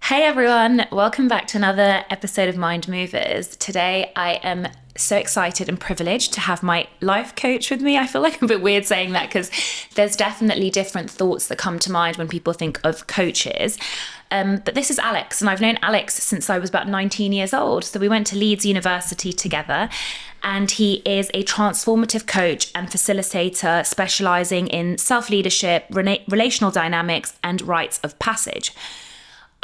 Hey everyone, welcome back to another episode of Mind Movers. Today I am so excited and privileged to have my life coach with me. I feel like I'm a bit weird saying that because there's definitely different thoughts that come to mind when people think of coaches. But this is Alex, and I've known Alex since I was about 19 years old. So we went to Leeds University together, and he is a transformative coach and facilitator specializing in self-leadership, relational dynamics, and rites of passage.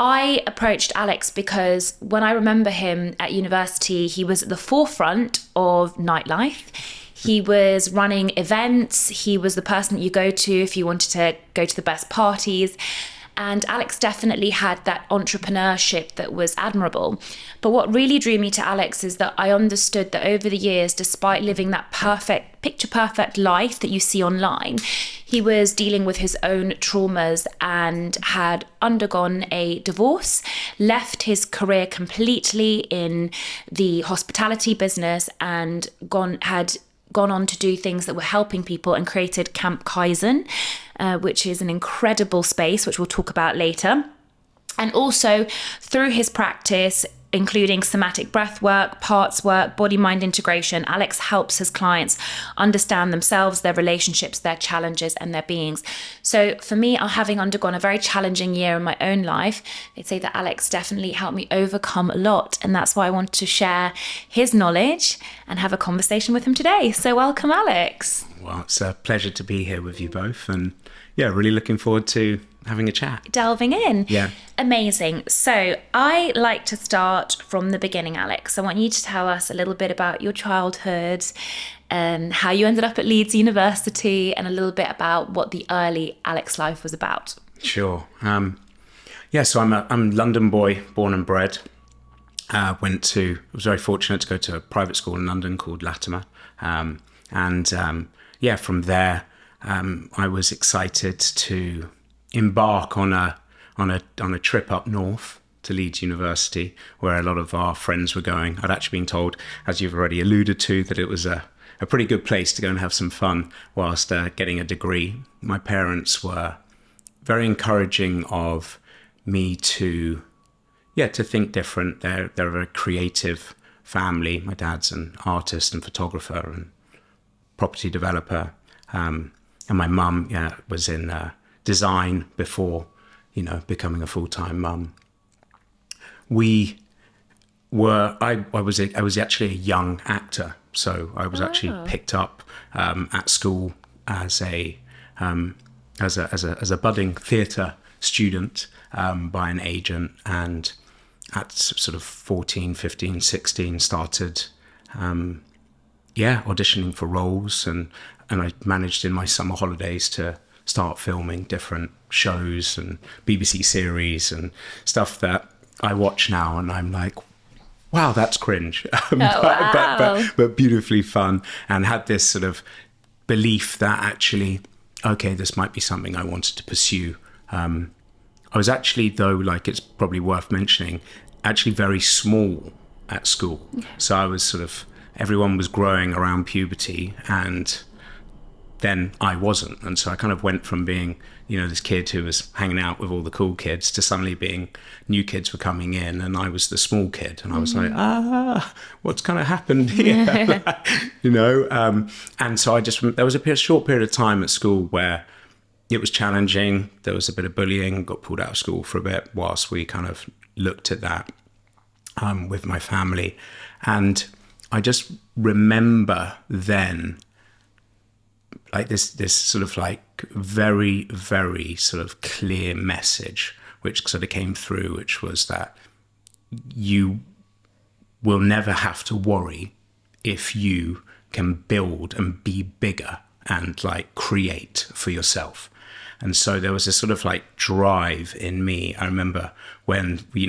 I approached Alex because when I remember him at university, he was at the forefront of nightlife. He was running events. He was the person that you go to if you wanted to go to the best parties. And Alex definitely had that entrepreneurship that was admirable. But what really drew me to Alex is that I understood that over the years, despite living that perfect, picture perfect life that you see online, he was dealing with his own traumas and had undergone a divorce, left his career completely in the hospitality business and had gone on to do things that were helping people and created Camp Kaizen, which is an incredible space, which we'll talk about later. And also through his practice, including somatic breathwork, parts work, body-mind integration, Alex helps his clients understand themselves, their relationships, their challenges, and their beings. So for me, having undergone a very challenging year in my own life, I'd say that Alex definitely helped me overcome a lot. And that's why I want to share his knowledge and have a conversation with him today. So welcome, Alex. Well, it's a pleasure to be here with you both. And yeah, really looking forward to having a chat. Delving in. Yeah. Amazing. So I like to start from the beginning, Alex. I want you to tell us a little bit about your childhood and how you ended up at Leeds University and a little bit about what the early Alex life was about. Sure. So I'm a London boy, born and bred. I was very fortunate to go to a private school in London called Latimer. From there, I was excited to embark on a trip up north to Leeds University, where a lot of our friends were going. I'd actually been told, as you've already alluded to, that it was a pretty good place to go and have some fun whilst getting a degree. My parents were very encouraging of me to think different. They're a very creative family. My dad's an artist and photographer and property developer. And my mum, was in design before, becoming a full-time mum. I was actually a young actor, so I was actually picked up at school as a budding theatre student by an agent, and at sort of 14, 15, 16 started auditioning for roles, and I managed in my summer holidays to start filming different shows and BBC series and stuff that I watch now, and I'm like, wow, that's cringe. But beautifully fun, and had this sort of belief that actually, okay, this might be something I wanted to pursue. I was actually, though, like it's probably worth mentioning, actually very small at school. Okay. So I was everyone was growing around puberty, and then I wasn't. And so I kind of went from being, this kid who was hanging out with all the cool kids to suddenly being new kids were coming in, and I was the small kid. And I was like, what's kind of happened here? And so there was a short period of time at school where it was challenging. There was a bit of bullying, got pulled out of school for a bit whilst we kind of looked at that with my family. And I just remember then, like this sort of like very, very sort of clear message, which sort of came through, which was that you will never have to worry if you can build and be bigger and like create for yourself. And so there was a sort of like drive in me. I remember when, we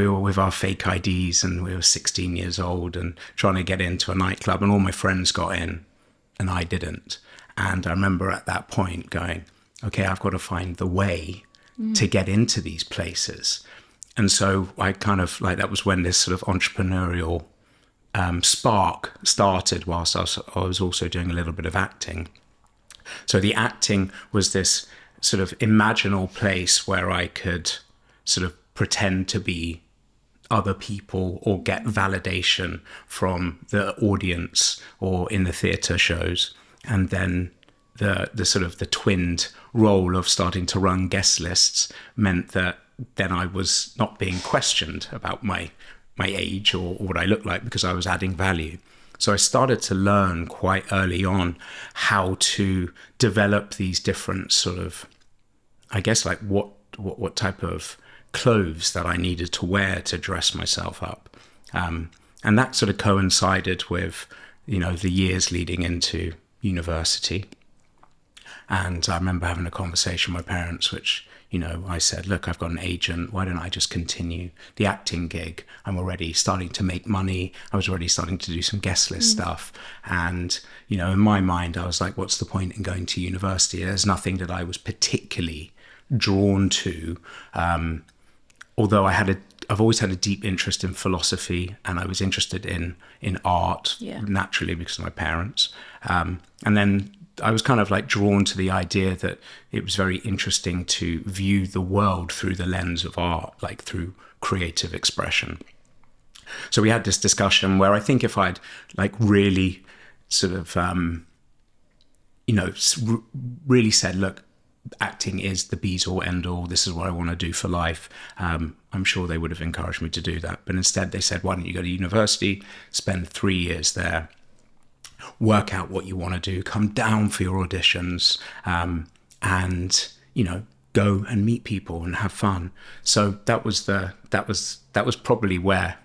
were with our fake IDs and we were 16 years old and trying to get into a nightclub, and all my friends got in and I didn't. And I remember at that point going, okay, I've got to find the way to get into these places. And so I kind of like, that was when this sort of entrepreneurial spark started, whilst I was also doing a little bit of acting. So the acting was this sort of imaginal place where I could sort of pretend to be other people or get validation from the audience or in the theatre shows. And then the sort of the twinned role of starting to run guest lists meant that then I was not being questioned about my age or what I looked like, because I was adding value. So I started to learn quite early on how to develop these different sort of, I guess, like what type of clothes that I needed to wear to dress myself up. And that sort of coincided with, the years leading into university. And I remember having a conversation with my parents, which, I said, look, I've got an agent. Why don't I just continue the acting gig? I'm already starting to make money. I was already starting to do some guest list stuff. And, in my mind, I was like, what's the point in going to university? There's nothing that I was particularly drawn to. Although I've always had a deep interest in philosophy, and I was interested in art naturally because of my parents. And then I was kind of like drawn to the idea that it was very interesting to view the world through the lens of art, like through creative expression. So we had this discussion where I think if I'd like really sort of, really said, look, acting is the be all end all. This is what I want to do for life. I'm sure they would have encouraged me to do that. But instead they said, why don't you go to university, spend 3 years there, work out what you want to do, come down for your auditions, and go and meet people and have fun. So that was probably where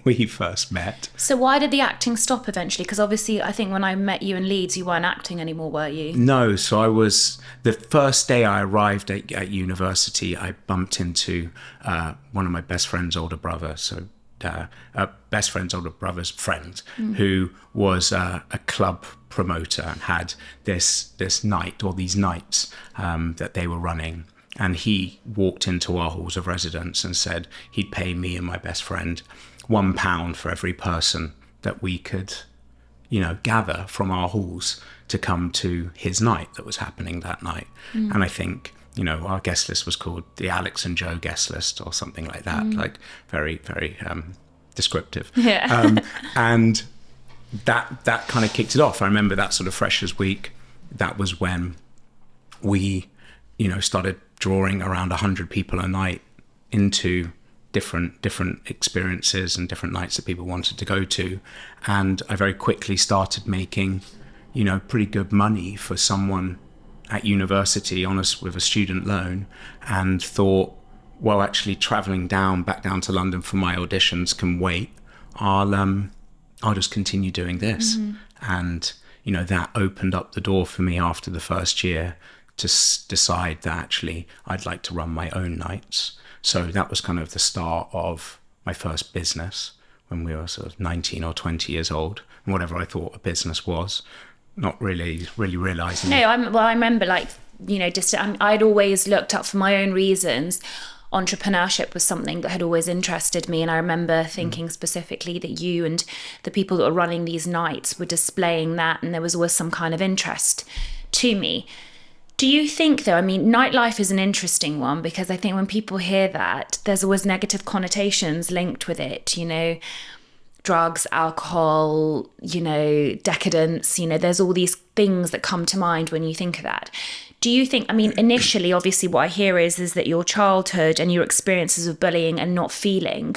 we first met. So why did the acting stop eventually? Because obviously I think when I met you in Leeds, you weren't acting anymore, were you? No, so I was, the first day I arrived at university, I bumped into one of my best friend's older brother, best friend's older brother's friend, who was a club promoter and had this night or these nights that they were running. And he walked into our halls of residence and said he'd pay me and my best friend £1 for every person that we could, gather from our halls to come to his night that was happening that night. And I think, our guest list was called the Alex and Joe guest list or something like that, like very, very descriptive. Yeah. And that kind of kicked it off. I remember that sort of Freshers Week. That was when we, started drawing around 100 people a night into different experiences and different nights that people wanted to go to. And I very quickly started making, pretty good money for someone at university with a student loan, and thought, well, actually traveling back down to London for my auditions can wait. I'll just continue doing this. And, that opened up the door for me after the first year to decide that actually I'd like to run my own nights. So that was kind of the start of my first business when we were sort of 19 or 20 years old, and whatever I thought a business was, not really realizing. No, I remember I'd always looked up for my own reasons. Entrepreneurship was something that had always interested me. And I remember thinking specifically that you and the people that were running these nights were displaying that, and there was always some kind of interest to me. Do you think, though, nightlife is an interesting one, because I think when people hear that, there's always negative connotations linked with it, drugs, alcohol, decadence, there's all these things that come to mind when you think of that. Do you think, initially, obviously what I hear is that your childhood and your experiences of bullying and not feeling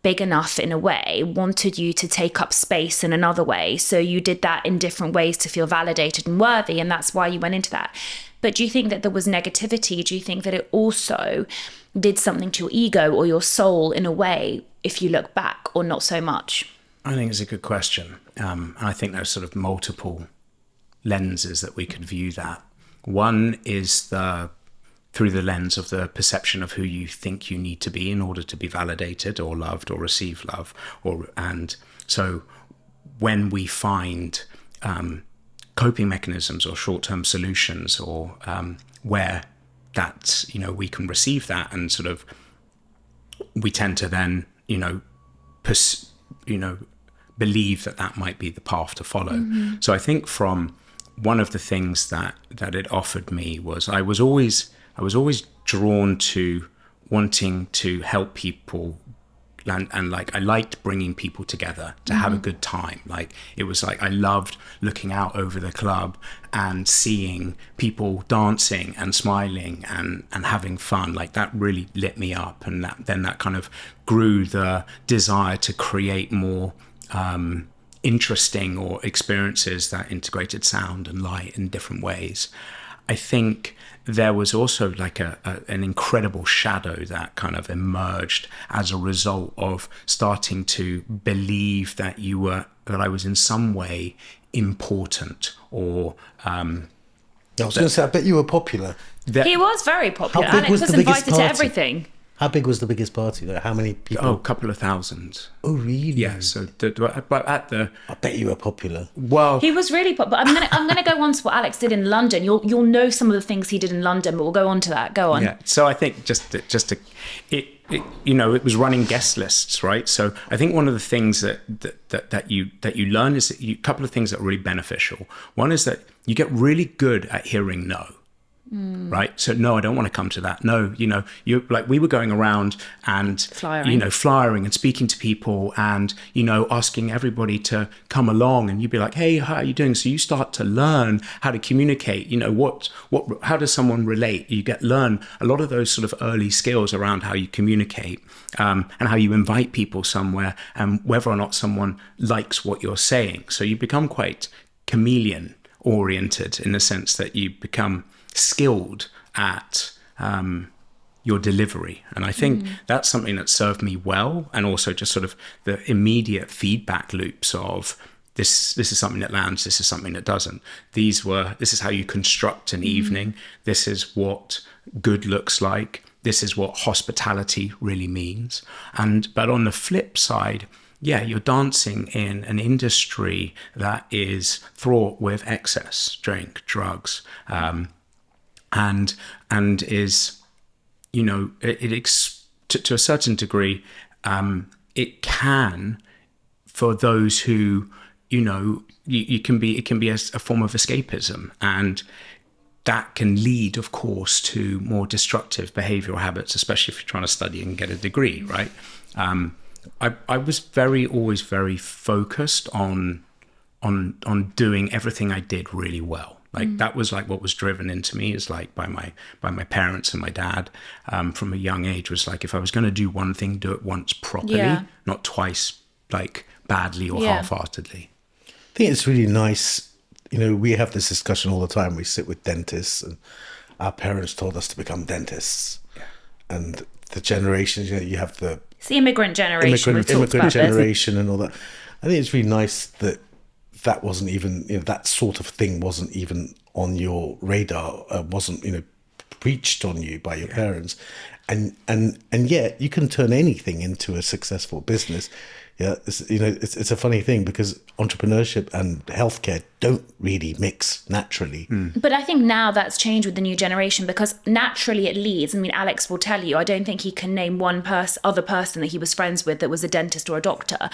big enough in a way wanted you to take up space in another way. So you did that in different ways to feel validated and worthy, and that's why you went into that. But do you think that there was negativity? Do you think that it also did something to your ego or your soul in a way, if you look back, or not so much? I think it's a good question. And I think there's sort of multiple lenses that we could view that. One is through the lens of the perception of who you think you need to be in order to be validated or loved or receive love. And so when we find coping mechanisms or short-term solutions, or where that, we can receive that, and sort of we tend to then, believe that might be the path to follow. So I think from one of the things that it offered me was I was always drawn to wanting to help people. And like I liked bringing people together to have a good time. Like it was like I loved looking out over the club and seeing people dancing and smiling and having fun. Like that really lit me up, and that kind of grew the desire to create more interesting or experiences that integrated sound and light in different ways. I think there was also like an incredible shadow that kind of emerged as a result of starting to believe that I was in some way important, or I was going to say, I bet you were popular. He was very popular. How big Alex was was the biggest invited to party? everything. How big was the biggest party? Like, how many people? a couple of thousands. Oh, really? Yeah. So, but at the I bet you were popular. He was really popular. But I'm gonna go on to what Alex did in London. You'll know some of the things he did in London, but we'll go on to that. Go on. Yeah. So I think it was running guest lists, right? So I think one of the things that you learn is a couple of things that are really beneficial. One is that you get really good at hearing no. Right. So no, I don't want to come to that. No, you like we were going around and flyering and speaking to people and asking everybody to come along, and you'd be like, hey, how are you doing? So you start to learn how to communicate. How does someone relate? You learn a lot of those sort of early skills around how you communicate, and how you invite people somewhere, and whether or not someone likes what you're saying. So you become quite chameleon oriented in the sense that you become skilled at your delivery, and I think that's something that served me well, and also just sort of the immediate feedback loops of this is something that lands, this is something that doesn't. This is how you construct an evening, this is what good looks like, this is what hospitality really means. But on the flip side, you're dancing in an industry that is fraught with excess, drink, drugs, and is, to a certain degree, it can, for those who, it can be a form of escapism, and that can lead, of course, to more destructive behavioral habits, especially if you're trying to study and get a degree, right? I was always very focused on doing everything I did really well. Like that was like what was driven into me, is like by my parents and my dad, from a young age, was like, if I was going to do one thing, do it once properly, not twice, like badly or half-heartedly. I think it's really nice. We have this discussion all the time. We sit with dentists, and our parents told us to become dentists. Yeah. And the generations, you have it's the immigrant generation. Immigrant generation and all that. I think it's really nice that wasn't even, that sort of thing wasn't even on your radar, wasn't, preached on you by your parents. And yet you can turn anything into a successful business. Yeah, it's a funny thing, because entrepreneurship and healthcare don't really mix naturally. But I think now that's changed with the new generation, because naturally it leads. I mean, Alex will tell you, I don't think he can name one other person that he was friends with that was a dentist or a doctor.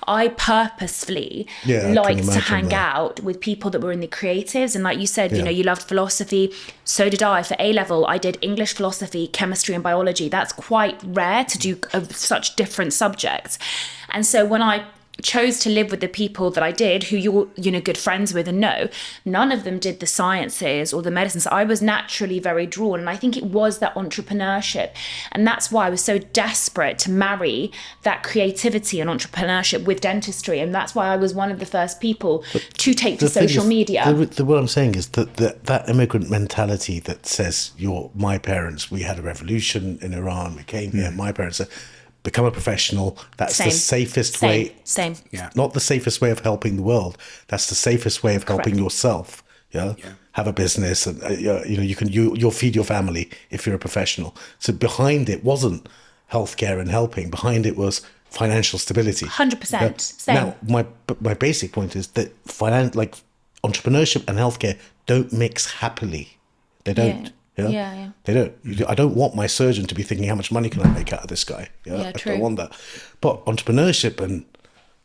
I purposefully liked to hang out with people that were in the creatives. And like you said, you loved philosophy. So did I. For A-level, I did English, philosophy, chemistry and biology. That's quite rare to do such different subjects. And so when I chose to live with the people that I did, who you're good friends with and know, none of them did the sciences or the medicines. I was naturally very drawn, and I think it was that entrepreneurship, and that's why I was so desperate to marry that creativity and entrepreneurship with dentistry, and that's why I was one of the first people to take to social media. What I'm saying is that immigrant mentality that says, my parents, we had a revolution in Iran, we came here, my parents said, become a professional. That's the safest way. Same. Yeah. Not the safest way of helping the world. That's the safest way of helping yourself. Yeah. Have a business, and you'll feed your family if you're a professional. So behind it wasn't healthcare and helping. Behind it was financial stability. 100%. Same. Now, my basic point is that entrepreneurship and healthcare don't mix happily. They don't. Yeah. They don't. I don't want my surgeon to be thinking, how much money can I make out of this guy? I true. don't want that. But entrepreneurship and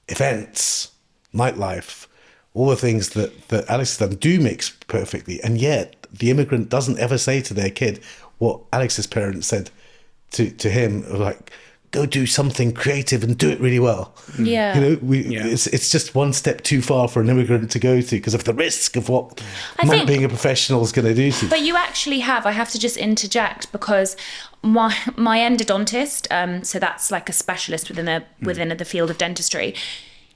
events, nightlife, all the things that Alex has done do mix perfectly. And yet the immigrant doesn't ever say to their kid what Alex's parents said to him like, go do something creative and do it really well. Yeah. You know, it's just one step too far for an immigrant to go to because of the risk of what not being a professional is going to do to you. But you actually I have to just interject because my endodontist, so that's like a specialist within the field of dentistry,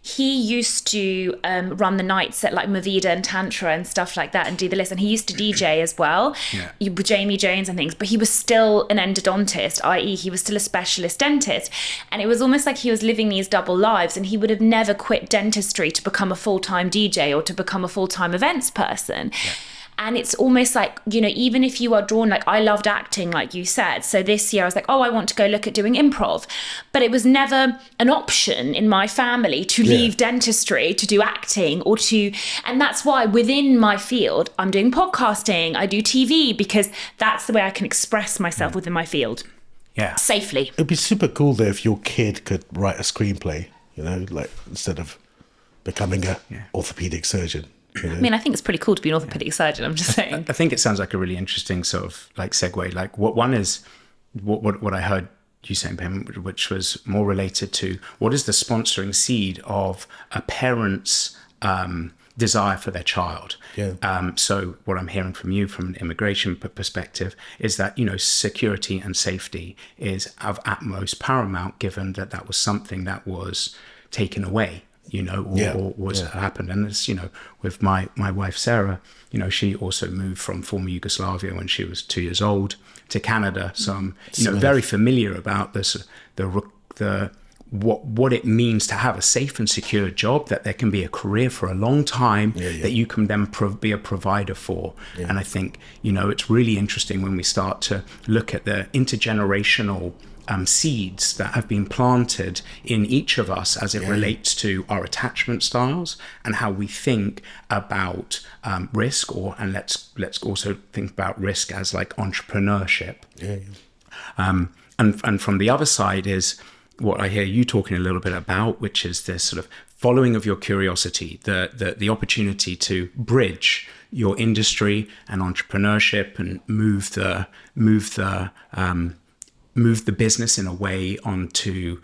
he used to run the nights at like Movida and Tantra and stuff like that and do the list. And he used to DJ as well, with Jamie Jones and things. But he was still an endodontist, i.e. he was still a specialist dentist. And it was almost like he was living these double lives. And he would have never quit dentistry to become a full-time DJ or to become a full-time events person. Yeah. And it's almost like, you know, even if you are drawn, like I loved acting, like you said. So this year I was like, oh, I want to go look at doing improv. But it was never an option in my family to leave dentistry to do acting and that's why within my field, I'm doing podcasting, I do TV, because that's the way I can express myself within my field. Yeah. Safely. It'd be super cool though if your kid could write a screenplay, you know, like instead of becoming a orthopedic surgeon. You know? I mean, I think it's pretty cool to be an orthopedic surgeon. I'm just saying. I think it sounds like a really interesting sort of like segue. Like what I heard you saying, Pam, which was more related to what is the sponsoring seed of a parent's desire for their child. Yeah. So what I'm hearing from you from an immigration perspective is that, you know, security and safety is of utmost paramount, given that that was something that was taken away, you know, or was happened. And it's, you know, with my wife, Sarah, you know, she also moved from former Yugoslavia when she was 2 years old to Canada. So I'm, you know, very familiar about this, what it means to have a safe and secure job, that there can be a career for a long time, that you can then be a provider for. And I think, you know, it's really interesting when we start to look at the intergenerational seeds that have been planted in each of us as it relates to our attachment styles and how we think about risk, and let's also think about risk as like entrepreneurship. And from the other side is what I hear you talking a little bit about, which is this sort of following of your curiosity, the opportunity to bridge your industry and entrepreneurship and move the business in a way onto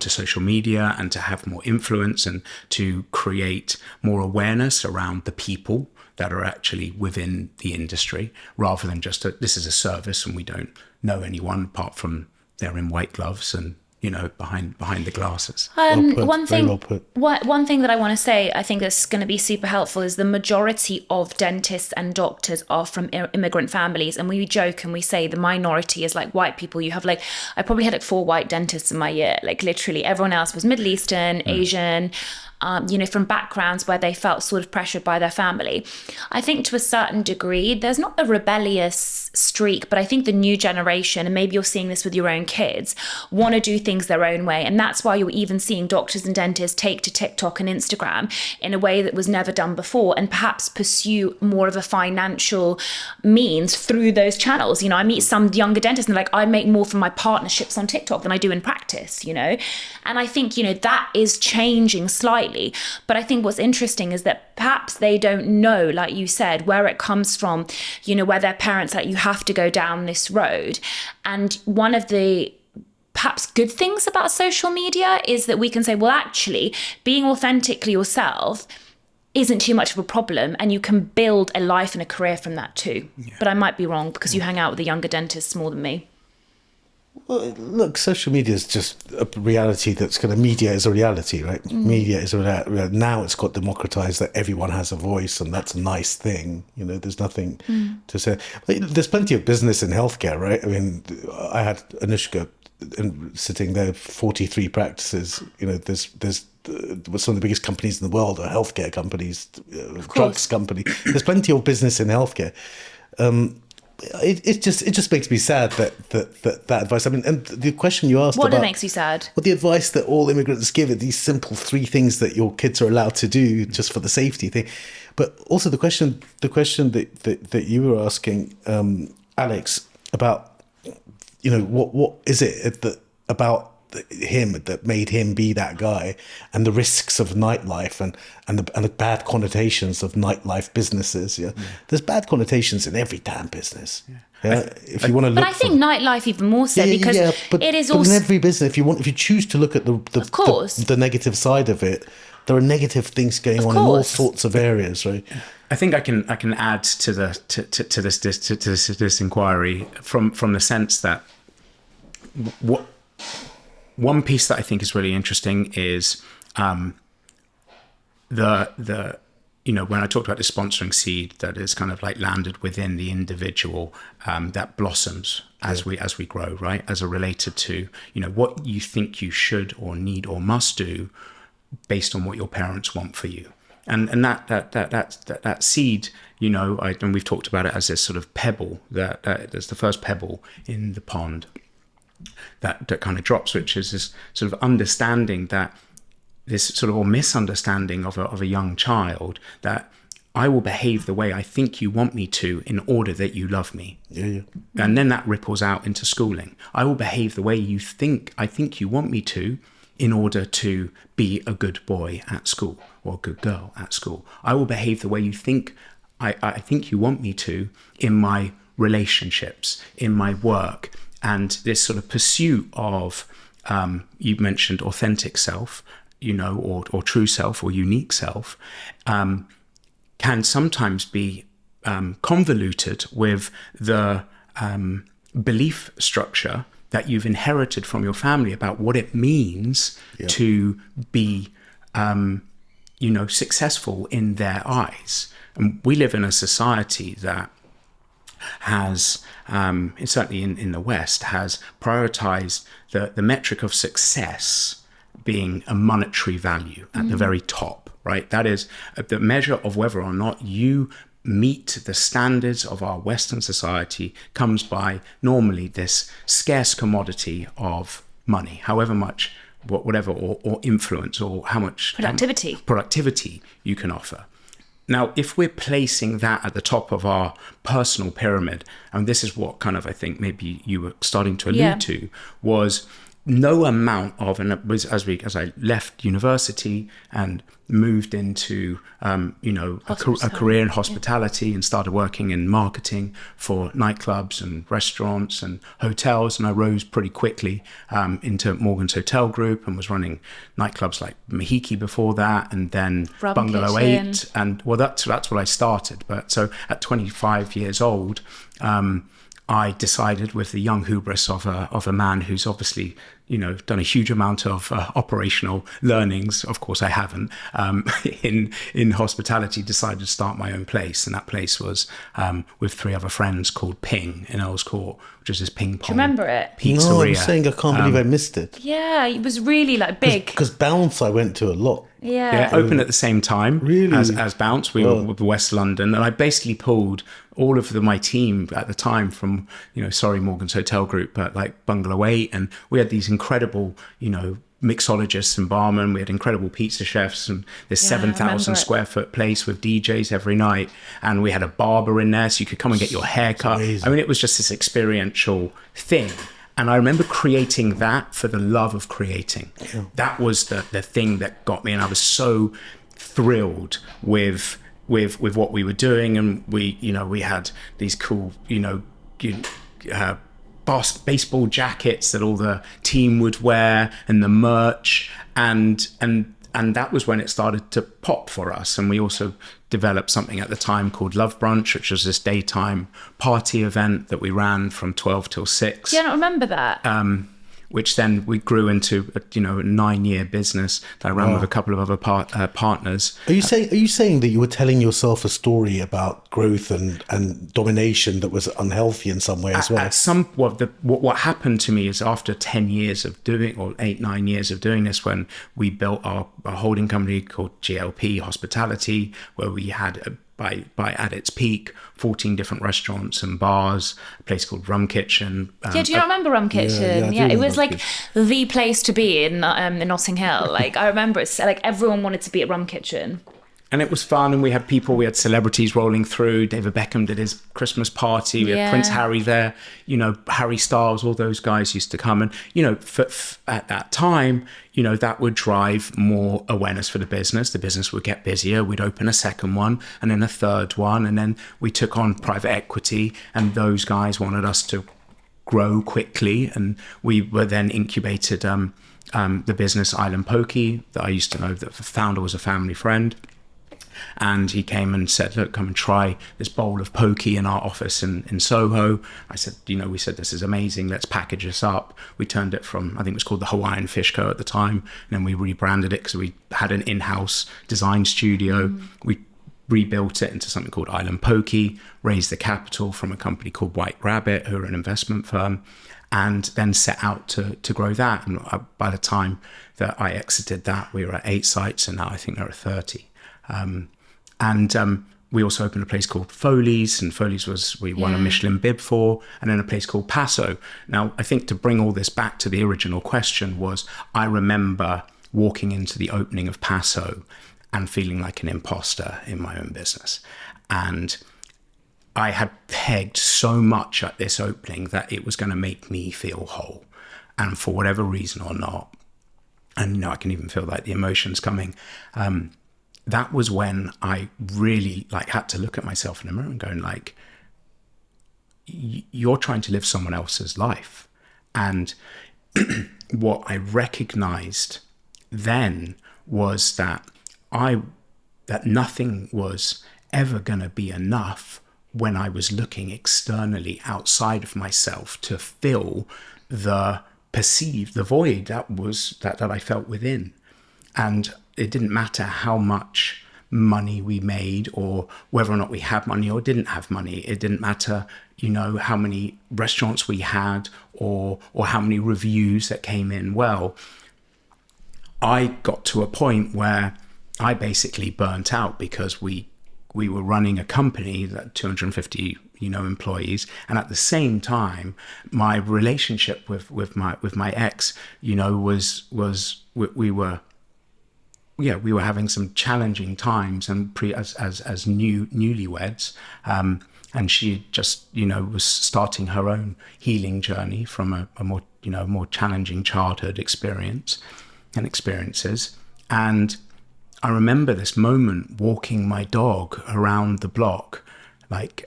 social media, and to have more influence and to create more awareness around the people that are actually within the industry, rather than just this is a service and we don't know anyone apart from they're in white gloves and, you know, behind the glasses. One thing that I want to say, I think that's going to be super helpful, is the majority of dentists and doctors are from immigrant families. And we joke and we say the minority is like white people. You have like, I probably had like 4 white dentists in my year. Like literally everyone else was Middle Eastern, Asian, you know, from backgrounds where they felt sort of pressured by their family. I think to a certain degree, there's not a rebellious streak, but I think the new generation, and maybe you're seeing this with your own kids, want to do things their own way. And that's why you're even seeing doctors and dentists take to TikTok and Instagram in a way that was never done before, and perhaps pursue more of a financial means through those channels. You know, I meet some younger dentists and they're like, I make more from my partnerships on TikTok than I do in practice, you know? And I think, you know, that is changing slightly. But I think what's interesting is that perhaps they don't know, like you said, where it comes from, you know, where their parents like, you have to go down this road. And one of the perhaps good things about social media is that we can say, well, actually, being authentically yourself isn't too much of a problem, and you can build a life and a career from that too. But I might be wrong, because you hang out with the younger dentists more than me. Well, look, social media is just a reality that's going to, media is a reality, right? Media is a reality. Now it's got democratized that everyone has a voice, and that's a nice thing. You know, there's nothing to say. There's plenty of business in healthcare, right? I mean, I had Anushka sitting there, 43 practices. You know, there's some of the biggest companies in the world are healthcare companies, drugs company. There's plenty of business in healthcare. It just makes me sad that advice. I mean, and the question you asked, what makes you sad? Well, the advice that all immigrants give are these simple 3 things that your kids are allowed to do just for the safety thing. But also the question that you were asking, Alex, about, you know, what is it that about him that made him be that guy, and the risks of nightlife and the bad connotations of nightlife businesses. There's bad connotations in every damn business. Yeah, if you want to look. But I think nightlife even more so because it is but also in every business, if you choose to look at the negative side of it, there are negative things going on in all sorts of areas, right? I think I can add to this inquiry from the sense that what one piece that I think is really interesting is the when I talked about the sponsoring seed that is kind of like landed within the individual that blossoms as we grow, right? As a related to what you think you should or need or must do based on what your parents want for you. And that seed, and we've talked about it as this sort of pebble that's the first pebble in the pond that kind of drops, which is this sort of understanding that this sort of or misunderstanding of a young child that I will behave the way I think you want me to in order that you love me. Yeah. And then that ripples out into schooling. I will behave the way I think you want me to in order to be a good boy at school or a good girl at school. I will behave the way you think I think you want me to in my relationships, in my work, and this sort of pursuit of you mentioned authentic self, or true self or unique self, can sometimes be convoluted with the belief structure that you've inherited from your family about what it means to be, successful in their eyes. And we live in a society that has, certainly in the West, has prioritized the metric of success being a monetary value at the very top, right? That is the measure of whether or not you meet the standards of our Western society comes by normally this scarce commodity of money, however much, whatever, or influence, or how much productivity you can offer. Now, if we're placing that at the top of our personal pyramid, and this is what kind of I think maybe you were starting to allude to, was no amount of, and it was as I left university and moved into a career in hospitality and started working in marketing for nightclubs and restaurants and hotels, and I rose pretty quickly into Morgan's Hotel Group and was running nightclubs like Mahiki before that, and then Bungalow 8, and that's what I started. But so at 25 years old, I decided, with the young hubris of a man who's obviously, done a huge amount of operational learnings. Of course, I haven't in hospitality. Decided to start my own place, and that place was with 3 other friends called Ping in Earls Court, which is this ping pong. Do you remember it? Pizzeria. No, I'm saying I can't believe I missed it. Yeah, it was really big. Because Bounce, I went to a lot. Yeah, opened at the same time really? as Bounce. We were with West London, and I basically pulled all of my team at the time from, Morgan's Hotel Group, but like Bungalow 8, and we had these incredible, mixologists and barmen. We had incredible pizza chefs and this 7,000 square foot place with DJs every night, and we had a barber in there so you could come and get your hair cut. I mean, it was just this experiential thing. And I remember creating that for the love of creating. Yeah. That was the thing that got me, and I was so thrilled with what we were doing. And we had these cool baseball jackets that all the team would wear, and the merch, and that was when it started to pop for us. And we also developed something at the time called Love Brunch, which was this daytime party event that we ran from 12 till 6. Yeah, I don't remember that. Which then we grew into a 9-year business that I ran with a couple of other partners. Are you saying that you were telling yourself a story about growth and domination that was unhealthy in some way as well? What happened to me is after 10 years of doing, or 8-9 years of doing this, when we built our holding company called GLP Hospitality, where we had at its peak 14 different restaurants and bars, a place called Rum Kitchen. Do you not remember Rum Kitchen? Yeah, it was like the place to be in Notting Hill. Like, I remember it's like everyone wanted to be at Rum Kitchen. And it was fun, and we had celebrities rolling through. David Beckham did his Christmas party. We had Prince Harry there, Harry Styles, all those guys used to come. And, at that time, that would drive more awareness for the business. The business would get busier. We'd open a second one and then a third one. And then we took on private equity, and those guys wanted us to grow quickly. And we were then incubated the business Island Pokey that I used to know. The founder was a family friend. And he came and said, look, come and try this bowl of pokey in our office in Soho. I said, we said, this is amazing. Let's package this up. We turned it from, I think it was called the Hawaiian Fish Co. at the time. And then we rebranded it because we had an in-house design studio. We rebuilt it into something called Island Pokey, raised the capital from a company called White Rabbit, who are an investment firm, and then set out to grow that. And by the time that I exited that, we were at 8 sites, and now I think there are 30. We also opened a place called Foley's, and Foley's we won a Michelin bib for, and then a place called Paso. Now, I think to bring all this back to the original question was, I remember walking into the opening of Paso and feeling like an imposter in my own business. And I had pegged so much at this opening that it was going to make me feel whole. And for whatever reason or not, and I can even feel like the emotions coming, that was when I really had to look at myself in the mirror and going you're trying to live someone else's life. And what I recognized then was that nothing was ever going to be enough when I was looking externally outside of myself to fill the void that I felt within. And it didn't matter how much money we made or whether or not we had money or didn't have money. It didn't matter, how many restaurants we had or how many reviews that came in. Well, I got to a point where I basically burnt out because we were running a company that 250 employees, and at the same time my relationship with my ex we were having some challenging times and as newlyweds, and she just was starting her own healing journey from a more challenging childhood experiences. And I remember this moment walking my dog around the block,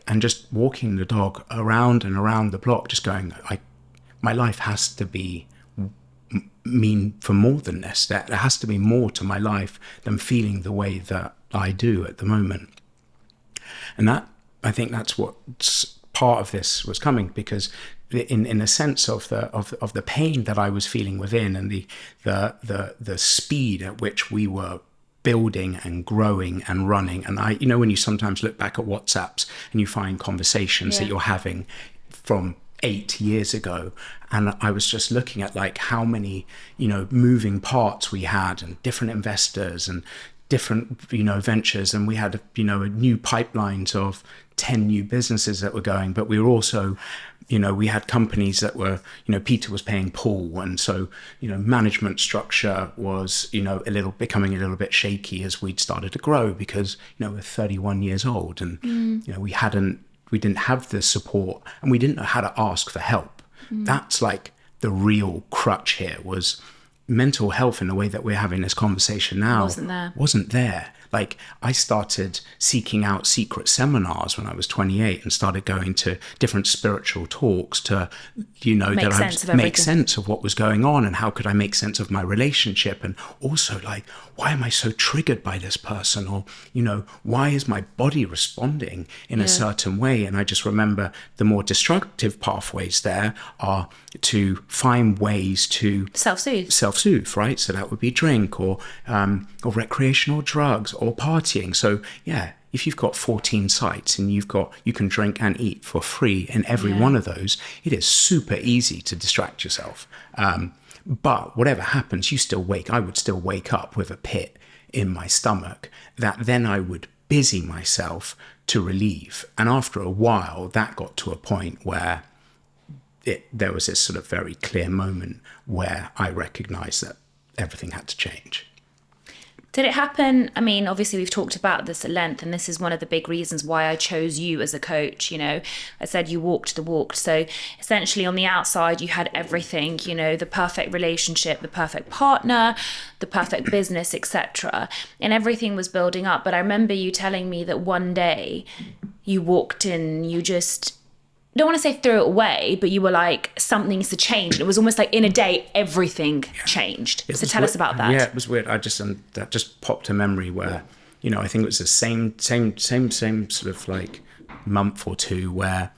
and just walking the dog around and around the block, just going, my life has to be mean for more than this. There has to be more to my life than feeling the way that I do at the moment. And I think that's what part of this was coming, because in a sense of the pain that I was feeling within, and the speed at which we were building and growing and running. And when you sometimes look back at WhatsApps and you find conversations that you're having from 8 years ago, and I was just looking at how many moving parts we had, and different investors and different ventures, and we had new pipelines of 10 new businesses that were going, but we were also we had companies that were, Peter was paying Paul. And so, management structure was, becoming a little bit shaky as we'd started to grow, because, we're 31 years old, and, we didn't have the support, and we didn't know how to ask for help. That's the real crutch here, was mental health in the way that we're having this conversation now wasn't there. I started seeking out secret seminars when I was 28 and started going to different spiritual talks to, make sense of what was going on, and how could I make sense of my relationship, and also why am I so triggered by this person, or, why is my body responding in a certain way? And I just remember the more destructive pathways there are to find ways to self-soothe, right? So that would be drink or recreational drugs or partying. So if you've got 14 sites and you can drink and eat for free in every one of those, it is super easy to distract yourself. But whatever happens, I would still wake up with a pit in my stomach that then I would busy myself to relieve. And after a while, that got to a point where there was this sort of very clear moment where I recognized that everything had to change. Did it happen? I mean, obviously we've talked about this at length, and this is one of the big reasons why I chose you as a coach. You know, I said you walked the walk. So essentially on the outside, you had everything, you know, the perfect relationship, the perfect partner, the perfect business, etc. And everything was building up. But I remember you telling me that one day you walked in, you just, I don't want to say threw it away, but you were like, something needs to change. And it was almost like in a day, everything changed. So tell us about that. Yeah, it was weird. That just popped a memory where, you know, I think it was the same sort of like month or two where,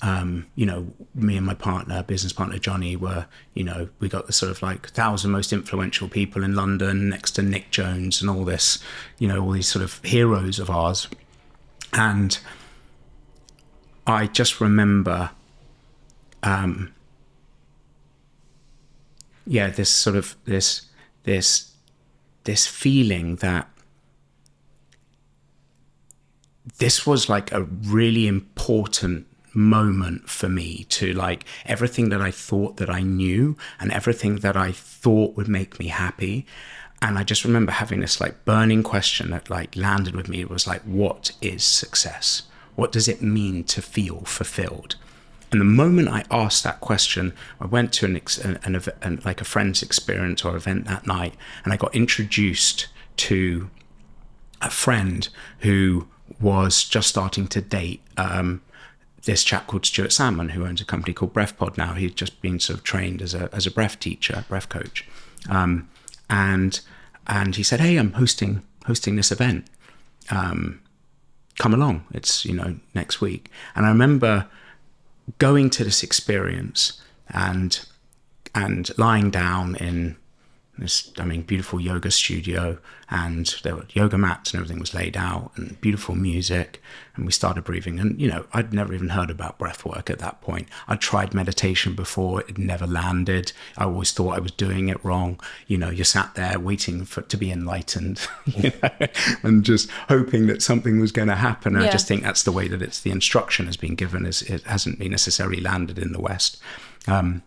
you know, me and my business partner, Johnny, were, you know, we got the sort of like 1,000 most influential people in London next to Nick Jones and all this, you know, all these sort of heroes of ours. And I just remember, this sort of this feeling that this was like a really important moment for me to, like, everything that I thought that I knew and everything that I thought would make me happy. And I just remember having this like burning question that like landed with me. It was like, what is success? What does it mean to feel fulfilled? And the moment I asked that question, I went to an event, like a friend's experience or event that night, and I got introduced to a friend who was just starting to date this chap called Stuart Salmon, who owns a company called BreathPod now. He'd just been sort of trained as a breath teacher, breath coach, and he said, "Hey, I'm hosting this event. Come along, it's, you know, next week." And I remember going to this experience and lying down in this, I mean, beautiful yoga studio, and there were yoga mats and everything was laid out and beautiful music, and we started breathing. And, you know, I'd never even heard about breathwork at that point. I'd tried meditation before, it never landed. I always thought I was doing it wrong. You know, you're sat there waiting to be enlightened, you know, and just hoping that something was going to happen. And I just think that's the way that the instruction has been given, is it hasn't been necessarily landed in the West. And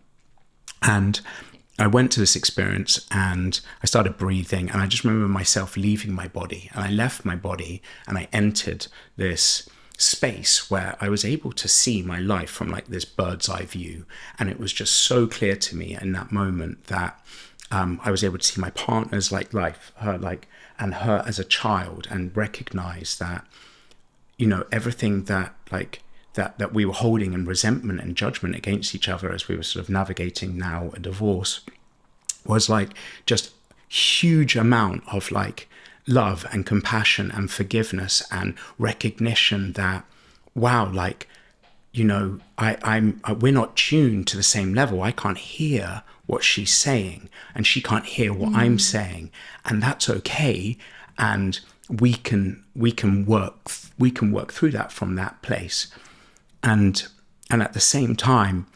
I went to this experience and I started breathing, and I just remember myself leaving my body, and I left my body and I entered this space where I was able to see my life from like this bird's eye view. And it was just so clear to me in that moment that I was able to see my partner's like life, her like, and her as a child, and recognize that, you know, everything that like that we were holding in resentment and judgment against each other as we were sort of navigating now a divorce was like just huge amount of like love and compassion and forgiveness and recognition that, wow, like, you know, we're not tuned to the same level. I can't hear what she's saying and she can't hear what I'm saying, and that's okay. And we can work through that from that place. And at the same time,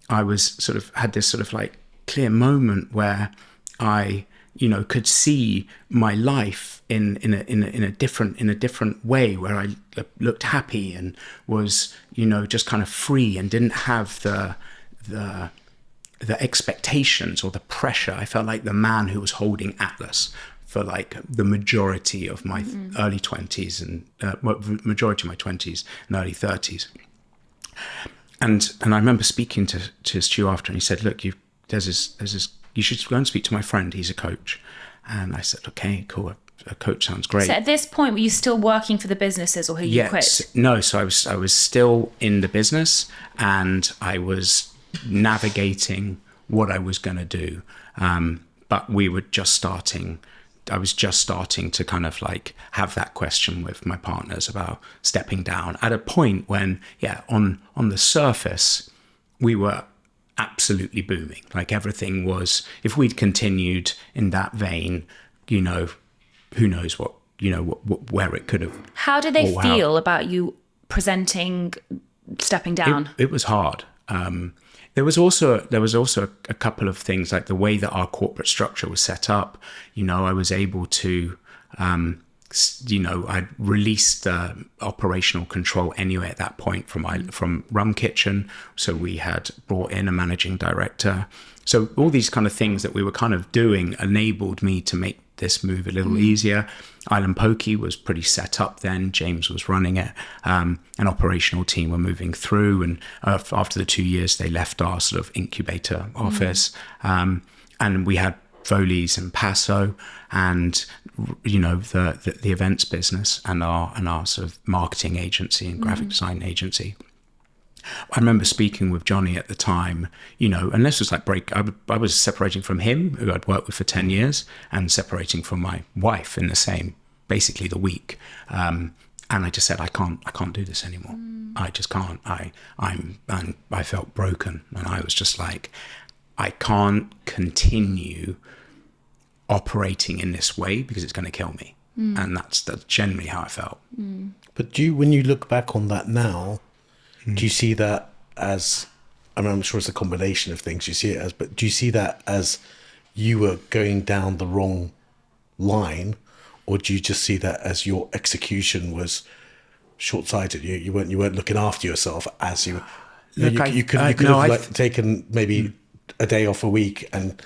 I was sort of had this sort of like clear moment where I, you know, could see my life in a different way, where I looked happy and was, you know, just kind of free and didn't have the expectations or the pressure. I felt like the man who was holding Atlas for like the majority of my early 20s and majority of my 20s and early 30s. And I remember speaking to Stu after, and he said, "Look, there's this. You should go and speak to my friend. He's a coach." And I said, "Okay, cool. A coach sounds great." So at this point, were you still working for the businesses, or had you quit? No. So I was still in the business, and I was navigating what I was going to do. But we were just starting. I was just starting to kind of like have that question with my partners about stepping down at a point when, on the surface, we were absolutely booming. Like everything was, if we'd continued in that vein, you know, who knows what, you know, where it could have. How did they feel about you presenting, stepping down? It was hard. There was also a couple of things, like the way that our corporate structure was set up. You know, I was able to, you know, I'd released the operational control anyway at that point from Rum Kitchen. So we had brought in a managing director. So all these kind of things that we were kind of doing enabled me to make this move a little easier. Island Pokey was pretty set up then. James was running it. An operational team were moving through. And after the 2 years, they left our sort of incubator office. And we had Foley's and Paso and, you know, the events business and our sort of marketing agency and graphic design agency. I remember speaking with Johnny at the time, you know, and this was like I was separating from him, who I'd worked with for 10 years, and separating from my wife in the same, basically the week. And I just said, I can't do this anymore. I just can't. And I felt broken, and I was just like, I can't continue operating in this way because it's going to kill me. And that's generally how I felt. But when you look back on that now, do you see that as, I mean, I'm sure it's a combination of things you see it as, but do you see that as you were going down the wrong line, or do you just see that as your execution was short-sighted? You weren't looking after yourself as you could have taken maybe a day off a week and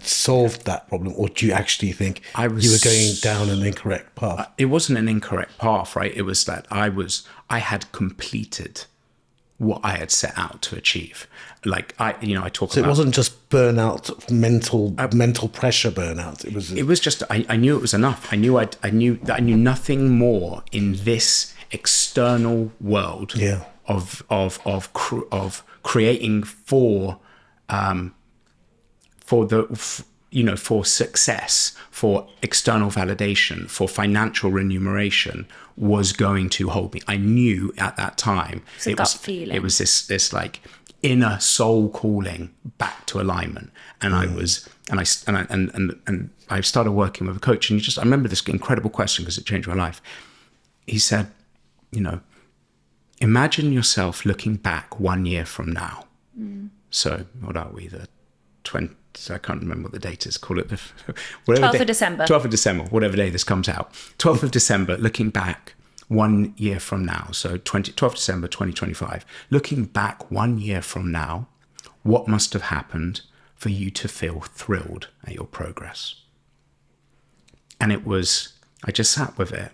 solved that problem, or do you actually think you were going down an incorrect path? It wasn't an incorrect path, right? It was that I had completed what I had set out to achieve. Like I talk So about. it wasn't just burnout, mental pressure burnout. It was just I knew it was enough. I knew that I knew nothing more in this external world of creating for success, for external validation, for financial remuneration was going to hold me. I knew at that time it was this like inner soul calling back to alignment. And I started working with a coach, and I remember this incredible question because it changed my life. He said, you know, imagine yourself looking back 1 year from now. So what are we, the 20? So I can't remember what the date is. Call it 12th of December. 12th of December, whatever day this comes out. 12th of December, looking back 1 year from now. So 12th December 2025. Looking back 1 year from now, what must have happened for you to feel thrilled at your progress? And I just sat with it.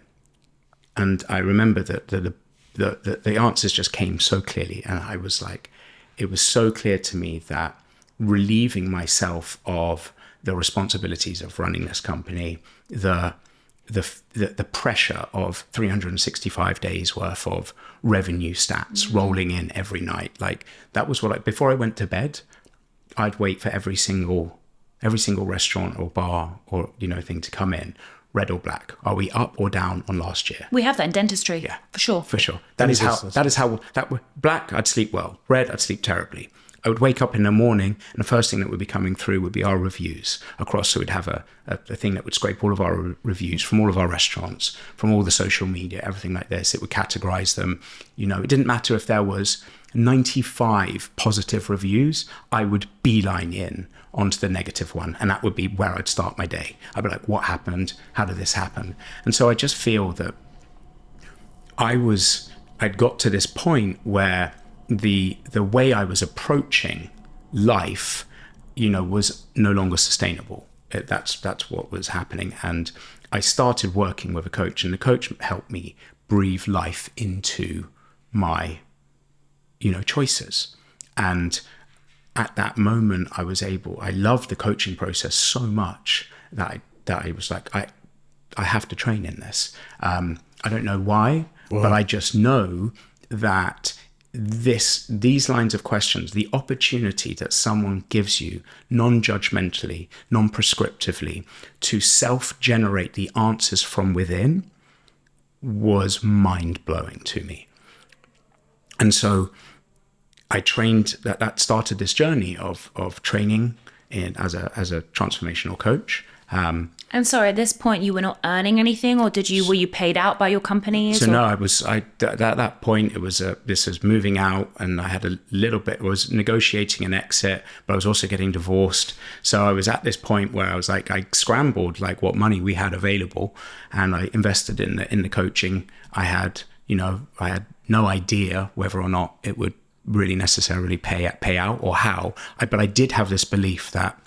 And I remember that the answers just came so clearly. And I was like, it was so clear to me that relieving myself of the responsibilities of running this company, the pressure of 365 days worth of revenue stats rolling in every night. Like that was before I went to bed, I'd wait for every single restaurant or bar or, you know, thing to come in. Red or black? Are we up or down on last year? We have that in dentistry. Yeah, for sure. That is how black, I'd sleep well. Red, I'd sleep terribly. I would wake up in the morning, and the first thing that would be coming through would be our reviews across. So we'd have a thing that would scrape all of our reviews from all of our restaurants, from all the social media, everything like this. It would categorize them. You know, it didn't matter if there was 95 positive reviews, I would beeline in onto the negative one. And that would be where I'd start my day. I'd be like, what happened? How did this happen? And so I just feel that I'd got to this point where the way I was approaching life, you know, was no longer sustainable. That's what was happening. And I started working with a coach, and the coach helped me breathe life into my, you know, choices. And at that moment I loved the coaching process so much that I was like, I have to train in this. I don't know why, but I just know that these lines of questions, the opportunity that someone gives you non-judgmentally, non-prescriptively to self-generate the answers from within was mind-blowing to me. And so I trained, that started this journey of training as a transformational coach. And sorry, at this point, you were not earning anything, or were you paid out by your companies? So no, at that point, this was moving out, and I had a little bit, I was negotiating an exit, but I was also getting divorced. So I was at this point where I was like, I scrambled like what money we had available, and I invested in the coaching. I had no idea whether or not it would really necessarily pay out or how, but I did have this belief that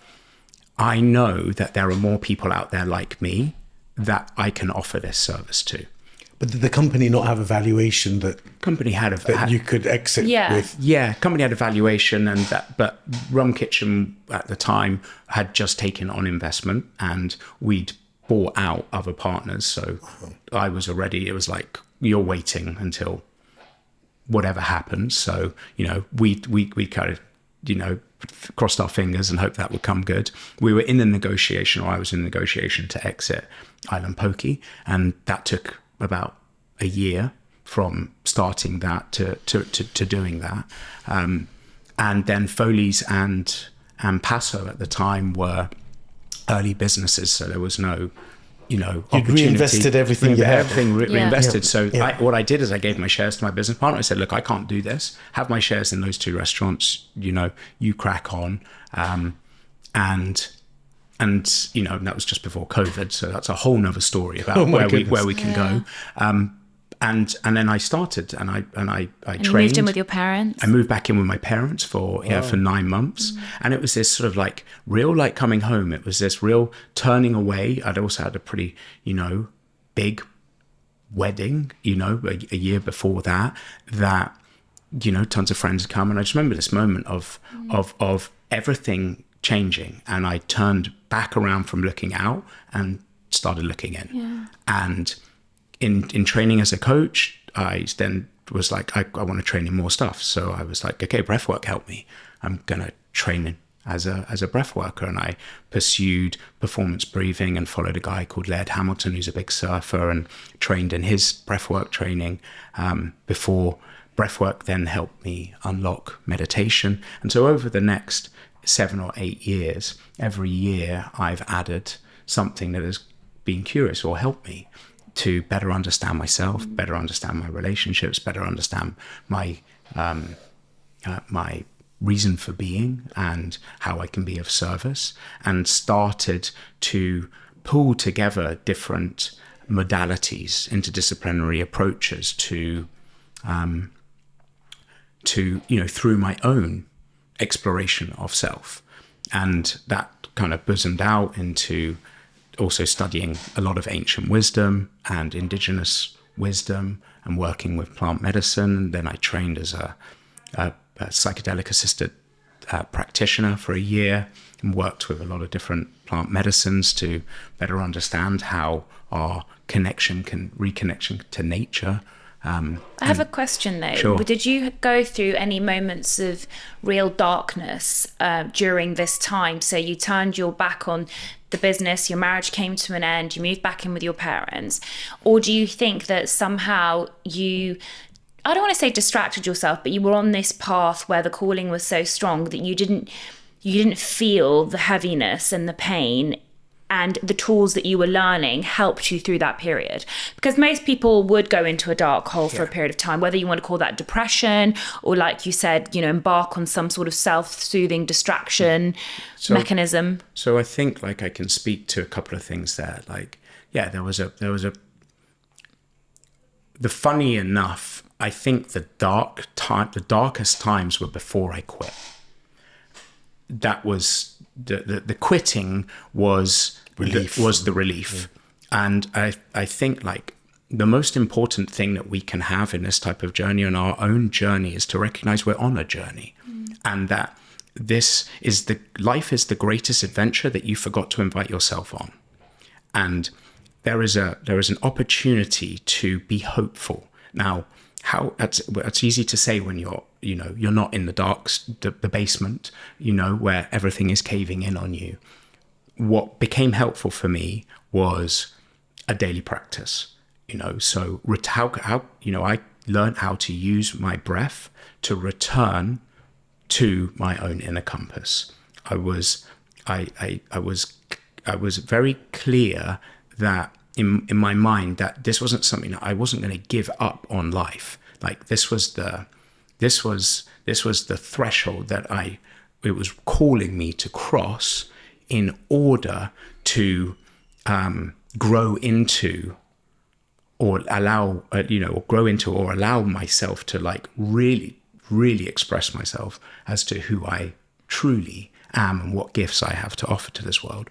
I know that there are more people out there like me that I can offer this service to. But did the company not have a valuation that you could exit with? Yeah, company had a valuation, but Rum Kitchen at the time had just taken on investment, and we'd bought out other partners. So I was already, it was like, you're waiting until whatever happens. So, we kind of, crossed our fingers and hoped that would come good. We were in the negotiation, or I was in negotiation to exit Island Pokey, and that took about a year from starting that to doing that. And then Foley's and Paso at the time were early businesses, so there was no, You'd reinvested everything you had. Reinvested. Yeah. So what I did is I gave my shares to my business partner. I said, look, I can't do this. Have my shares in those 2 restaurants. You crack on. And that was just before COVID. So that's a whole nother story about where we can go. And then I started, and I trained. You moved in with your parents? I moved back in with my parents for 9 months. And it was this sort of like real, like coming home. It was this real turning away. I'd also had a pretty, big wedding, a year before that, tons of friends had come. And I just remember this moment of everything changing. And I turned back around from looking out and started looking in. Yeah. And in training as a coach, I then was like, I want to train in more stuff. So I was like, okay, breathwork helped me. I'm going to train as a breath worker. And I pursued performance breathing and followed a guy called Laird Hamilton, who's a big surfer, and trained in his breathwork training before breathwork then helped me unlock meditation. And so over the next 7 or 8 years, every year I've added something that has been curious or helped me to better understand myself, better understand my relationships, better understand my my reason for being and how I can be of service, and started to pull together different modalities, interdisciplinary approaches to through my own exploration of self. And that kind of bosomed out into also studying a lot of ancient wisdom and indigenous wisdom and working with plant medicine. And then I trained as a psychedelic assisted practitioner for a year and worked with a lot of different plant medicines to better understand how our reconnection to nature. I have a question though. Sure. Did you go through any moments of real darkness during this time? So you turned your back on the business, your marriage came to an end, you moved back in with your parents, or do you think that somehow you, I don't want to say distracted yourself, but you were on this path where the calling was so strong that you didn't feel the heaviness and the pain, and the tools that you were learning helped you through that period? Because most people would go into a dark hole for a period of time, whether you want to call that depression or, like you said, embark on some sort of self-soothing distraction mechanism. So I think like I can speak to a couple of things there. Like, there was the funny enough, I think the darkest times were before I quit. That was the quitting was relief. Was the relief. And I think like the most important thing that we can have in this type of journey, and our own journey, is to recognize we're on a journey, and that life is the greatest adventure that you forgot to invite yourself on. And there is an opportunity to be hopeful. Now, it's easy to say when you're not in the basement, where everything is caving in on you. What became helpful for me was a daily practice, so I learned how to use my breath to return to my own inner compass. I was very clear that in my mind that this wasn't something that I wasn't going to give up on life. Like this was the threshold that it was calling me to cross in order to grow into or allow myself to like really, really express myself as to who I truly am and what gifts I have to offer to this world.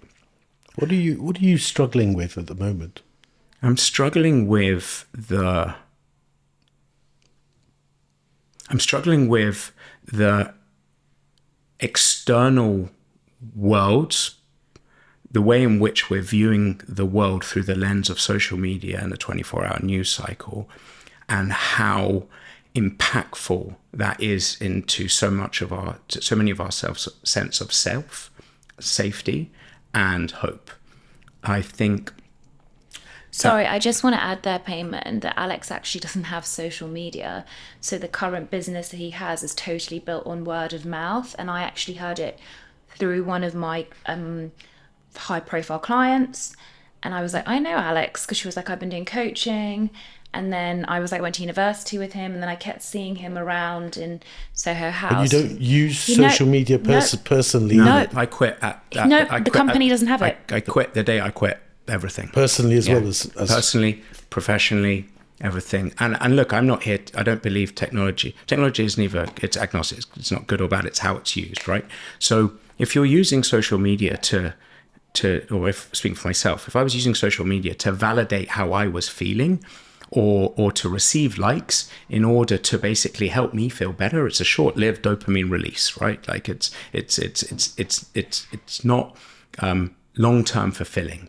What are you struggling with at the moment? I'm struggling with the external worlds, the way in which we're viewing the world through the lens of social media and the 24-hour news cycle, and how impactful that is into so many of our sense of self, safety, and hope. I think. Sorry, I just want to add there, Payman, that Alex actually doesn't have social media. So the current business that he has is totally built on word of mouth. And I actually heard it through one of my high profile clients. And I was like, I know Alex, because she was like, I've been doing coaching. And then I was like, went to university with him. And then I kept seeing him around in Soho House. But you don't use social media personally? No. I quit the company doesn't have it. I quit the day I quit everything. Personally as well as... Personally, professionally, everything. And look, I'm not here, I don't believe technology is neither, it's agnostic, it's not good or bad, it's how it's used, right? So if you're using social media or if speaking for myself, if I was using social media to validate how I was feeling, or to receive likes in order to basically help me feel better, it's a short-lived dopamine release, right? Like it's not long-term fulfilling.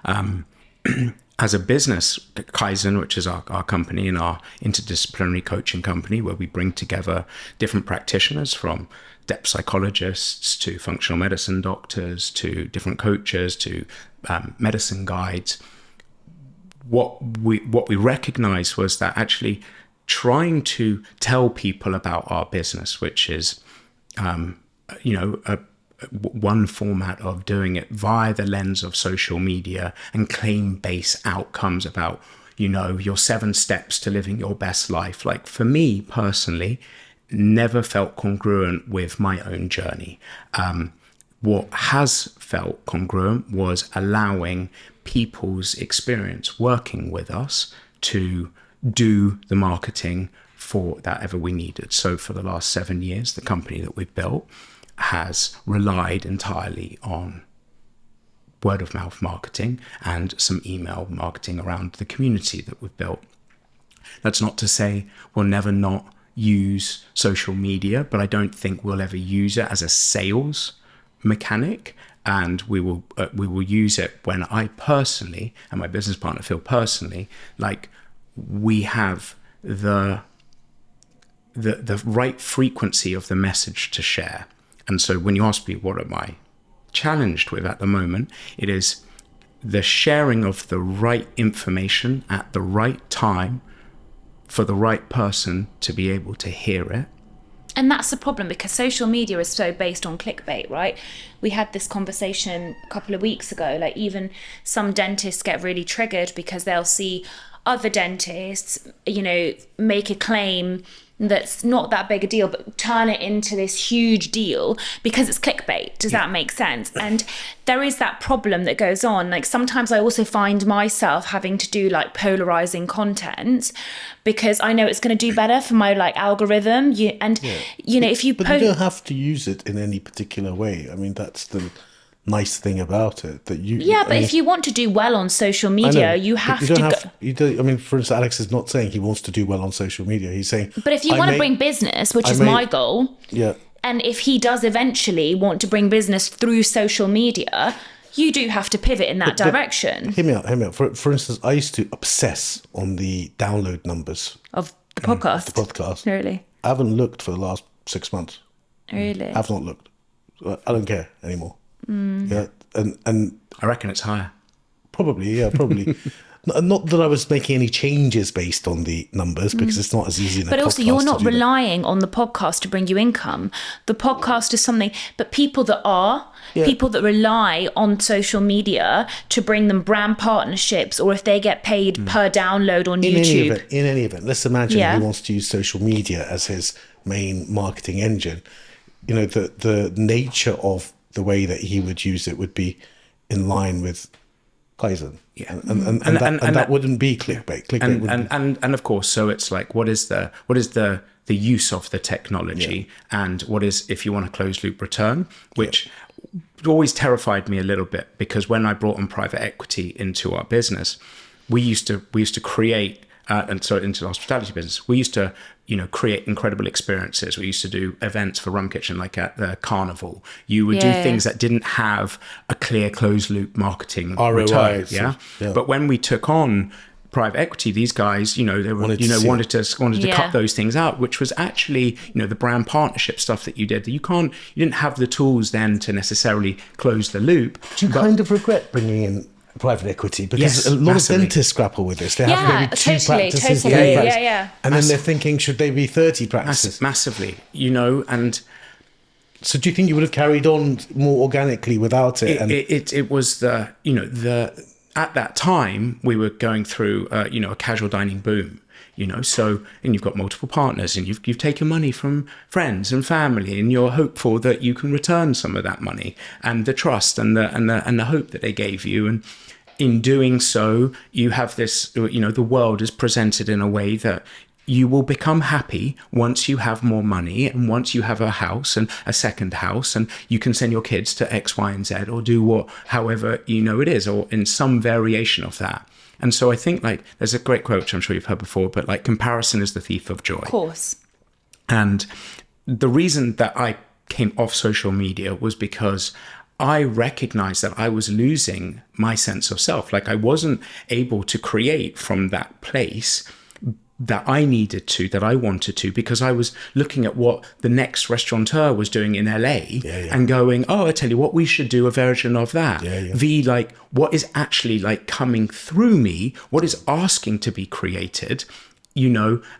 As a business, Kaizen, which is our company and our interdisciplinary coaching company, where we bring together different practitioners from depth psychologists to functional medicine doctors to different coaches to medicine guides. What we recognized was that actually trying to tell people about our business, which is, one format of doing it via the lens of social media and claim-based outcomes about, your 7 steps to living your best life. Like for me personally, never felt congruent with my own journey. What has felt congruent was allowing people's experience working with us to do the marketing for that ever we needed. So for the last 7 years, the company that we've built has relied entirely on word of mouth marketing and some email marketing around the community that we've built. That's not to say we'll never not use social media, but I don't think we'll ever use it as a sales mechanic. And we will use it when I personally and my business partner feel personally like we have the right frequency of the message to share. And so when you ask me what am I challenged with at the moment, it is the sharing of the right information at the right time for the right person to be able to hear it. And that's the problem, because social media is so based on clickbait, right? We had this conversation a couple of weeks ago, like even some dentists get really triggered because they'll see other dentists, make a claim that's not that big a deal, but turn it into this huge deal because it's clickbait. Does that make sense? And there is that problem that goes on. Like sometimes I also find myself having to do like polarizing content because I know it's going to do better for my like algorithm. If you But you don't have to use it in any particular way. I mean, that's the nice thing about it that you. Yeah, but if you want to do well on social media, you have to go. You don't. I mean, for instance, Alex is not saying he wants to do well on social media. He's saying. But if you want to bring business, which is my goal. Yeah. And if he does eventually want to bring business through social media, you do have to pivot in that direction. Hear me out. For instance, I used to obsess on the download numbers of the podcast. Really? I haven't looked for the last 6 months. Really? I've not looked. I don't care anymore. Yeah, and I reckon it's higher. Probably. Not that I was making any changes based on the numbers, because it's not as easy in a podcast. But also, you're not relying on the podcast to bring you income. The podcast is something, but people that rely on social media to bring them brand partnerships, or if they get paid per download on YouTube. In any event, let's imagine he wants to use social media as his main marketing engine. The nature of the way that he would use it would be in line with Kaizen. Yeah. And that wouldn't be clickbait. And of course, so it's like, what is the the use of the technology and what is, if you want a closed loop return, which always terrified me a little bit, because when I brought on private equity into our business, we used to create into the hospitality business, we used to, create incredible experiences. We used to do events for Rum Kitchen, like at the carnival. You would do things that didn't have a clear closed loop marketing ROI, return. But when we took on private equity, these guys, they were, wanted to cut those things out, which was actually, the brand partnership stuff that you did. You didn't have the tools then to necessarily close the loop. Do you kind of regret bringing in private equity? Because a lot of dentists grapple with this. They have maybe two practices. Totally. And then they're thinking, should they be 30 practices? Massively, and... So do you think you would have carried on more organically without it? It was at that time, we were going through, a casual dining boom, and you've got multiple partners, and you've taken money from friends and family, and you're hopeful that you can return some of that money and the trust and the hope that they gave you. And in doing so, you have this, the world is presented in a way that you will become happy once you have more money, and once you have a house and a second house, and you can send your kids to X, Y, and Z, or do however it is, or in some variation of that. And so I think, like, there's a great quote, which I'm sure you've heard before, but like, comparison is the thief of joy. Of course. And the reason that I came off social media was because I recognized that I was losing my sense of self. Like, I wasn't able to create from that place that I needed to, that I wanted to, because I was looking at what the next restaurateur was doing in LA and going, I tell you what, we should do a version of that. Like, what is actually like coming through me, what is asking to be created,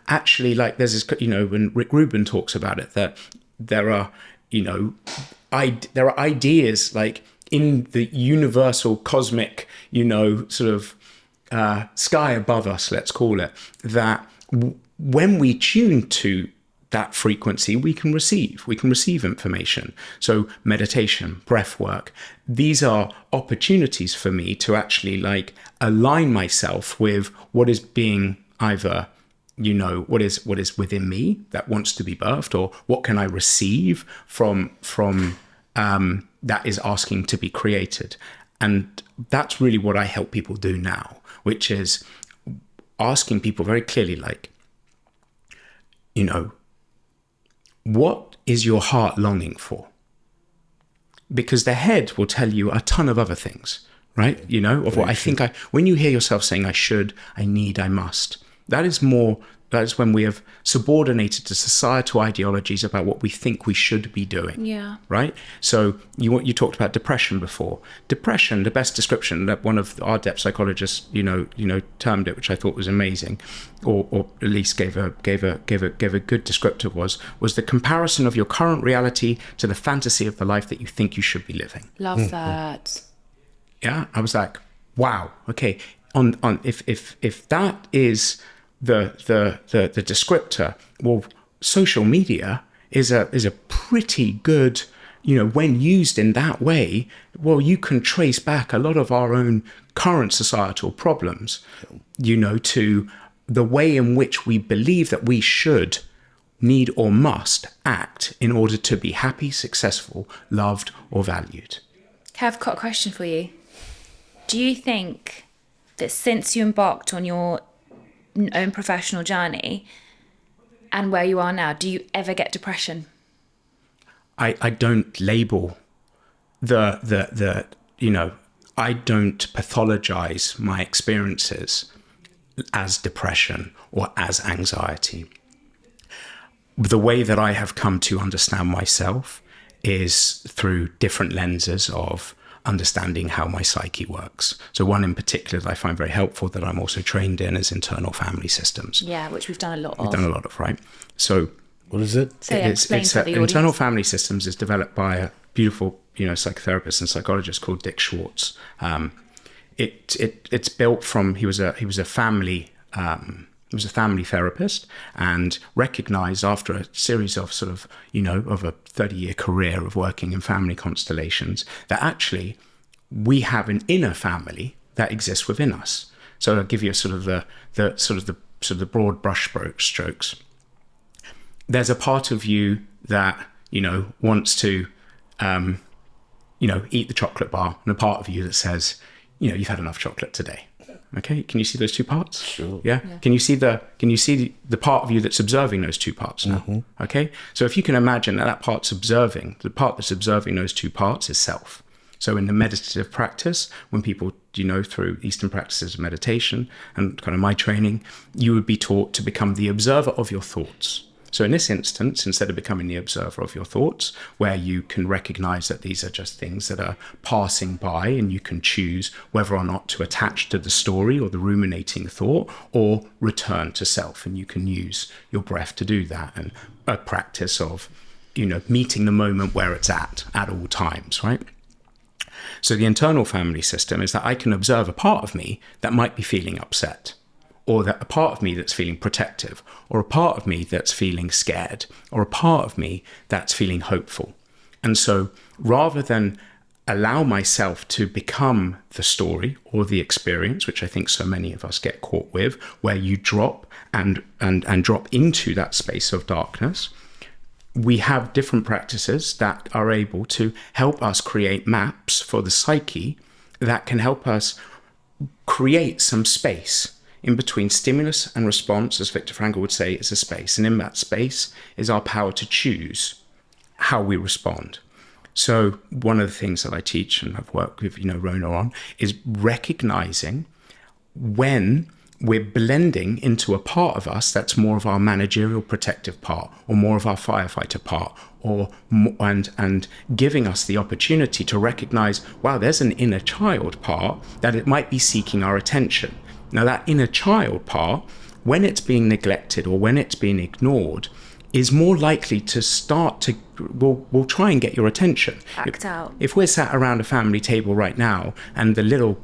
actually, like, there's this, when Rick Rubin talks about it, that there are, there are ideas like in the universal cosmic, sort of sky above us, let's call it, that when we tune to that frequency, we can receive information. So meditation, breath work, these are opportunities for me to actually like align myself with what is being either, what is within me that wants to be birthed, or what can I receive from that is asking to be created. And that's really what I help people do now, which is asking people very clearly, like, what is your heart longing for? Because the head will tell you a ton of other things, right? Of what I think when you hear yourself saying, I should, I need, I must, that is when we have subordinated to societal ideologies about what we think we should be doing. Yeah. Right? So you talked about depression before. Depression, the best description that one of our depth psychologists, termed it, which I thought was amazing, or at least gave a good descriptor, was the comparison of your current reality to the fantasy of the life that you think you should be living. Love that. Yeah. I was like, wow. Okay. If that is the descriptor, well, social media is a pretty good, when used in that way, well, you can trace back a lot of our own current societal problems, to the way in which we believe that we should, need, or must act in order to be happy, successful, loved, or valued. I've got a question for you. Do you think that since you embarked on your own professional journey and where you are now, do you ever get depression? I don't label I don't pathologize my experiences as depression or as anxiety. The way that I have come to understand myself is through different lenses of understanding how my psyche works. So one in particular that I find very helpful, that I'm also trained in, is internal family systems. Yeah, which we've done a lot of. We've done a lot of, right? So what is it? So yeah, explain to the audience. Internal family systems is developed by a beautiful, psychotherapist and psychologist called Dick Schwartz. It's built from, he was a family therapist, and recognized after a series of sort of, of a 30-year career of working in family constellations, that actually we have an inner family that exists within us. So I'll give you a sort of the broad brush strokes. there's a part of you that, wants to, eat the chocolate bar, and a part of you that says, you've had enough chocolate today. Okay, can you see those two parts? Sure. Yeah. Can you see the part of you that's observing those two parts now? Mm-hmm. Okay. So if you can imagine that part's observing, the part that's observing those two parts is self. So in the meditative practice, when people, through Eastern practices of meditation and kind of my training, you would be taught to become the observer of your thoughts. So in this instance, instead of becoming the observer of your thoughts, where you can recognize that these are just things that are passing by and you can choose whether or not to attach to the story or the ruminating thought or return to self. And you can use your breath to do that, and a practice of, meeting the moment where it's at all times, right? So the internal family system is that I can observe a part of me that might be feeling upset, or that a part of me that's feeling protective, or a part of me that's feeling scared, or a part of me that's feeling hopeful. And so rather than allow myself to become the story or the experience, which I think so many of us get caught with, where you drop and drop into that space of darkness, we have different practices that are able to help us create maps for the psyche that can help us create some space in between stimulus and response. As Viktor Frankl would say, is a space. And in that space is our power to choose how we respond. So one of the things that I teach and I've worked with, Rhona on, is recognizing when we're blending into a part of us that's more of our managerial protective part, or more of our firefighter part, and giving us the opportunity to recognize, wow, there's an inner child part that it might be seeking our attention. Now, that inner child part, when it's being neglected or when it's being ignored, is more likely to start to, will try and get your attention. Act out. If we're sat around a family table right now and the little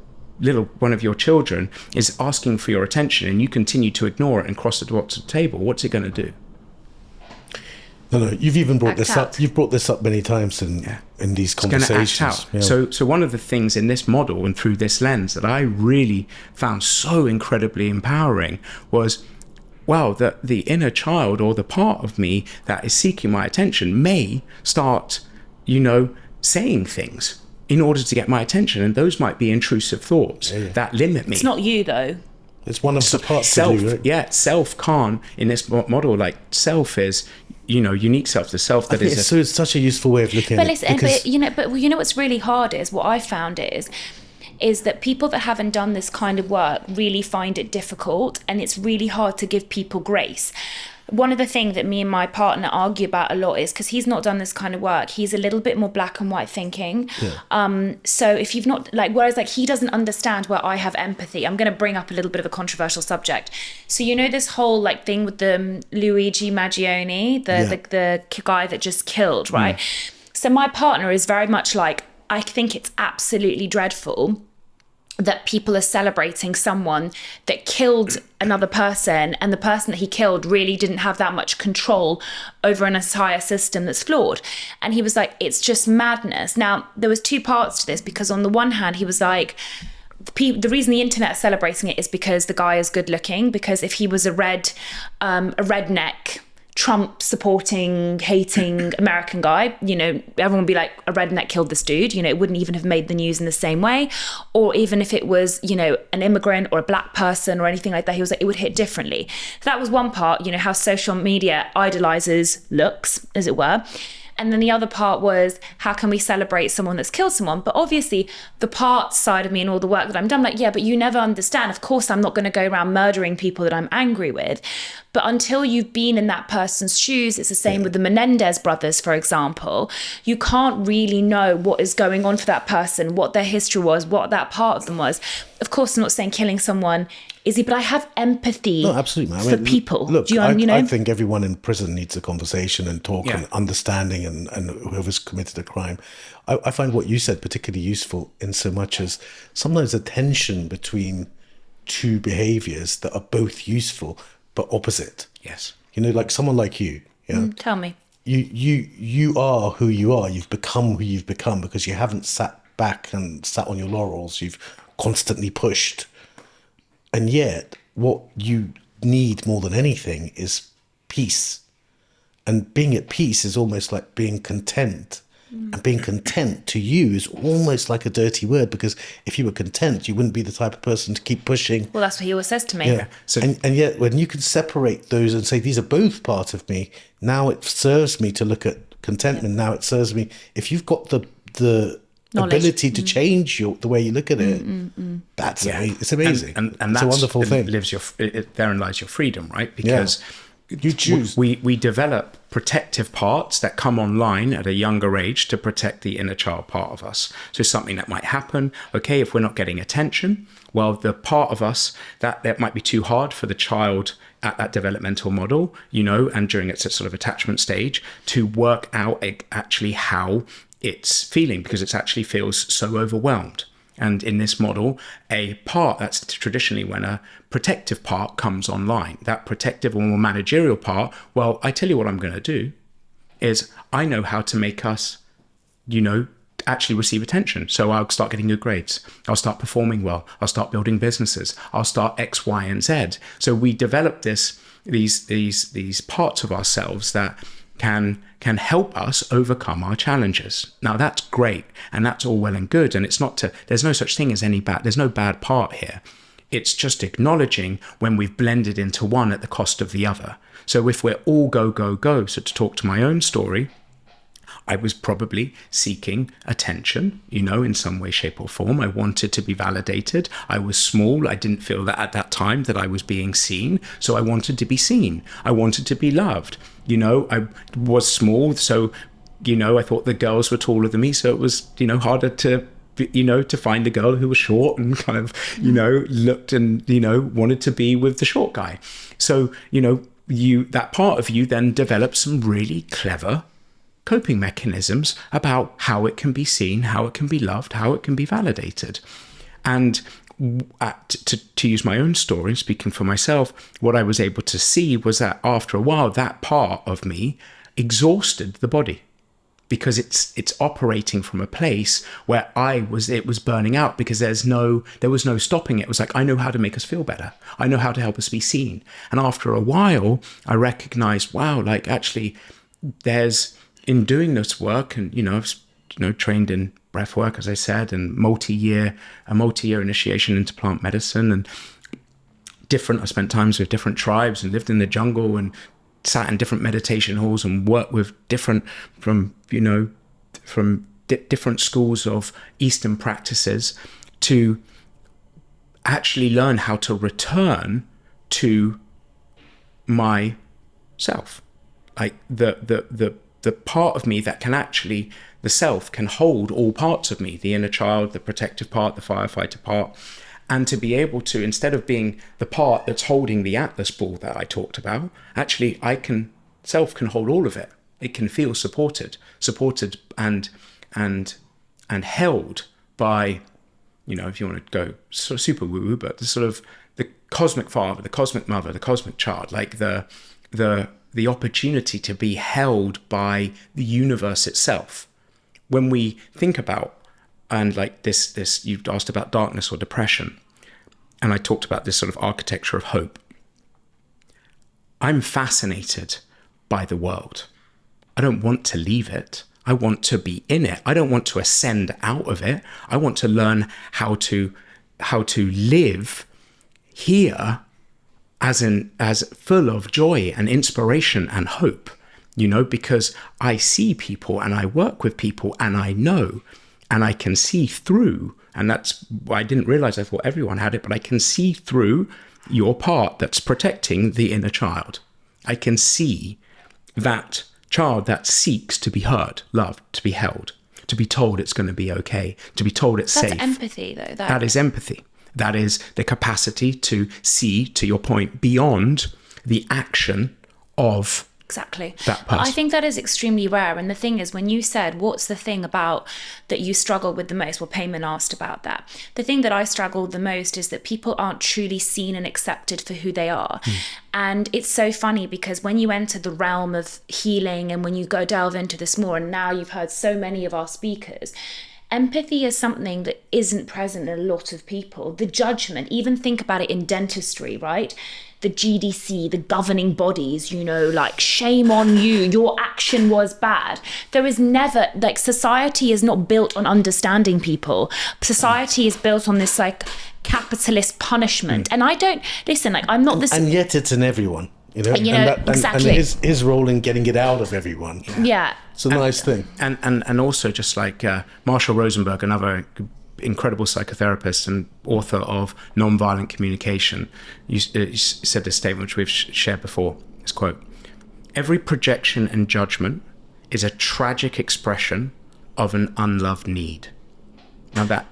one of your children is asking for your attention and you continue to ignore it and cross the door to the table, what's it going to do? No, you've even brought this up. You've brought this up many times in these conversations. It's going to act out. So one of the things in this model and through this lens that I really found so incredibly empowering was, wow, that the inner child or the part of me that is seeking my attention may start, saying things in order to get my attention. And those might be intrusive thoughts that limit me. It's not you, though. It's one of the parts self, of you, right? Yeah, self can't, in this model, like self is, unique self, the self that is. So it's such a useful way of looking at it. But what's really hard is, what I found is that people that haven't done this kind of work really find it difficult, and it's really hard to give people grace. One of the things that me and my partner argue about a lot is, because he's not done this kind of work, he's a little bit more black and white thinking. Yeah. So if you've not, whereas he doesn't understand where I have empathy. I'm going to bring up a little bit of a controversial subject. So this whole thing with the Luigi Maggioni, the guy that just killed, right? So my partner is very much I think it's absolutely dreadful that people are celebrating someone that killed another person, and the person that he killed really didn't have that much control over an entire system that's flawed. And he was like, it's just madness. Now, there was two parts to this, because on the one hand, he was like, the reason the internet is celebrating it is because the guy is good looking, because if he was a redneck, Trump supporting, hating American guy, everyone would be like, a redneck killed this dude, it wouldn't even have made the news in the same way. Or even if it was, an immigrant or a black person or anything like that, he was like, it would hit differently. So that was one part, how social media idolizes looks, as it were. And then the other part was, how can we celebrate someone that's killed someone? But obviously the part side of me and all the work that I'm done, but you never understand. Of course, I'm not going to go around murdering people that I'm angry with. But until you've been in that person's shoes, it's the same with the Menendez brothers, for example. You can't really know what is going on for that person, what their history was, what that part of them was. Of course, I'm not saying killing someone easy, but I have empathy for people. Look, I think everyone in prison needs a conversation and talk and understanding, and whoever's committed a crime. I find what you said particularly useful, in so much as sometimes a tension between two behaviors that are both useful but opposite. Yes. Someone like you. Tell me. You are who you are. You've become who you've become because you haven't sat back and sat on your laurels. You've constantly pushed. And yet, what you need more than anything is peace And being at peace is almost like being content. And being content to you is almost like a dirty word, because if you were content, you wouldn't be the type of person to keep pushing. Well, that's what he always says to me. Yeah. So- and yet when you can separate those and say, these are both part of me, now it serves me to look at contentment. Now it serves me, if you've got the Knowledge. ability to change the way you look at it, that's it's amazing. And it's that's, a wonderful thing. Therein lies your freedom, right? Because you choose. We develop protective parts that come online at a younger age to protect the inner child part of us. So something that might happen, okay, if we're not getting attention, well, the part of us that might be too hard for the child at that developmental model, and during its sort of attachment stage, to work out actually how it's feeling, because it actually feels so overwhelmed. And in this model, a part, that's traditionally when a protective part comes online, that protective or more managerial part, well, I tell you what I'm going to do is I know how to make us, actually receive attention. So I'll start getting good grades. I'll start performing well. I'll start building businesses. I'll start X, Y, and Z. So we develop these parts of ourselves that can help us overcome our challenges. Now that's great, and that's all well and good. And there's no such thing as there's no bad part here. It's just acknowledging when we've blended into one at the cost of the other. So if we're all go, go, go, so to talk to my own story, I was probably seeking attention, in some way, shape or form. I wanted to be validated. I was small. I didn't feel that at that time that I was being seen. So I wanted to be seen. I wanted to be loved. I was small. So, I thought the girls were taller than me. So it was, harder to find a girl who was short and kind of, looked and, wanted to be with the short guy. So, that part of you then develops some really clever coping mechanisms about how it can be seen, how it can be loved, how it can be validated. And to use my own story, speaking for myself, what I was able to see was that after a while, that part of me exhausted the body, because it's operating from a place where it was burning out, because there was no stopping it. It was like, I know how to make us feel better. I know how to help us be seen. And after a while, I recognized, wow, like actually in doing this work, and I've trained in breathwork, as I said, and a multi-year initiation into plant medicine, and I spent times with different tribes and lived in the jungle and sat in different meditation halls and worked with different schools of Eastern practices to actually learn how to return to myself, like the part of me that can actually, the self can hold all parts of me, the inner child, the protective part, the firefighter part, and to be able to, instead of being the part that's holding the Atlas ball that I talked about, actually self can hold all of it. It can feel supported and held by, if you want to go sort of super woo-woo, but the sort of the cosmic father, the cosmic mother, the cosmic child, like the opportunity to be held by the universe itself. When we think about, and like this, you've asked about darkness or depression, and I talked about this sort of architecture of hope. I'm fascinated by the world. I don't want to leave it. I want to be in it. I don't want to ascend out of it. I want to learn how to live here as full of joy and inspiration and hope, because I see people and I work with people and I know, and I can see through, and that's why I didn't realize, I thought everyone had it, but I can see through your part that's protecting the inner child. I can see that child that seeks to be heard, loved, to be held, to be told it's going to be okay, to be told it's safe. That's empathy, though. That is empathy. That is the capacity to see, to your point, beyond the action of exactly that person. I think that is extremely rare. And the thing is, when you said, what's the thing about that you struggle with the most? Well, Payman asked about that. The thing that I struggle the most is that people aren't truly seen and accepted for who they are. And it's so funny because when you enter the realm of healing and when you go delve into this more, and now you've heard so many of our speakers, empathy is something that isn't present in a lot of people. The judgment, even think about it in dentistry, right? The GDC, the governing bodies, you know, like, shame on you, your action was bad. There is never, like, society is not built on understanding people. Society is built on this, like, capitalist punishment. And I don't, listen, like, I'm not this... And yet it's in everyone, you know? Exactly. And his role in getting it out of everyone. Yeah. It's a nice thing. And also, just like Marshall Rosenberg, another incredible psychotherapist and author of Nonviolent Communication, you said this statement, which we've shared before. This quote: "Every projection and judgment is a tragic expression of an unloved need." Now, that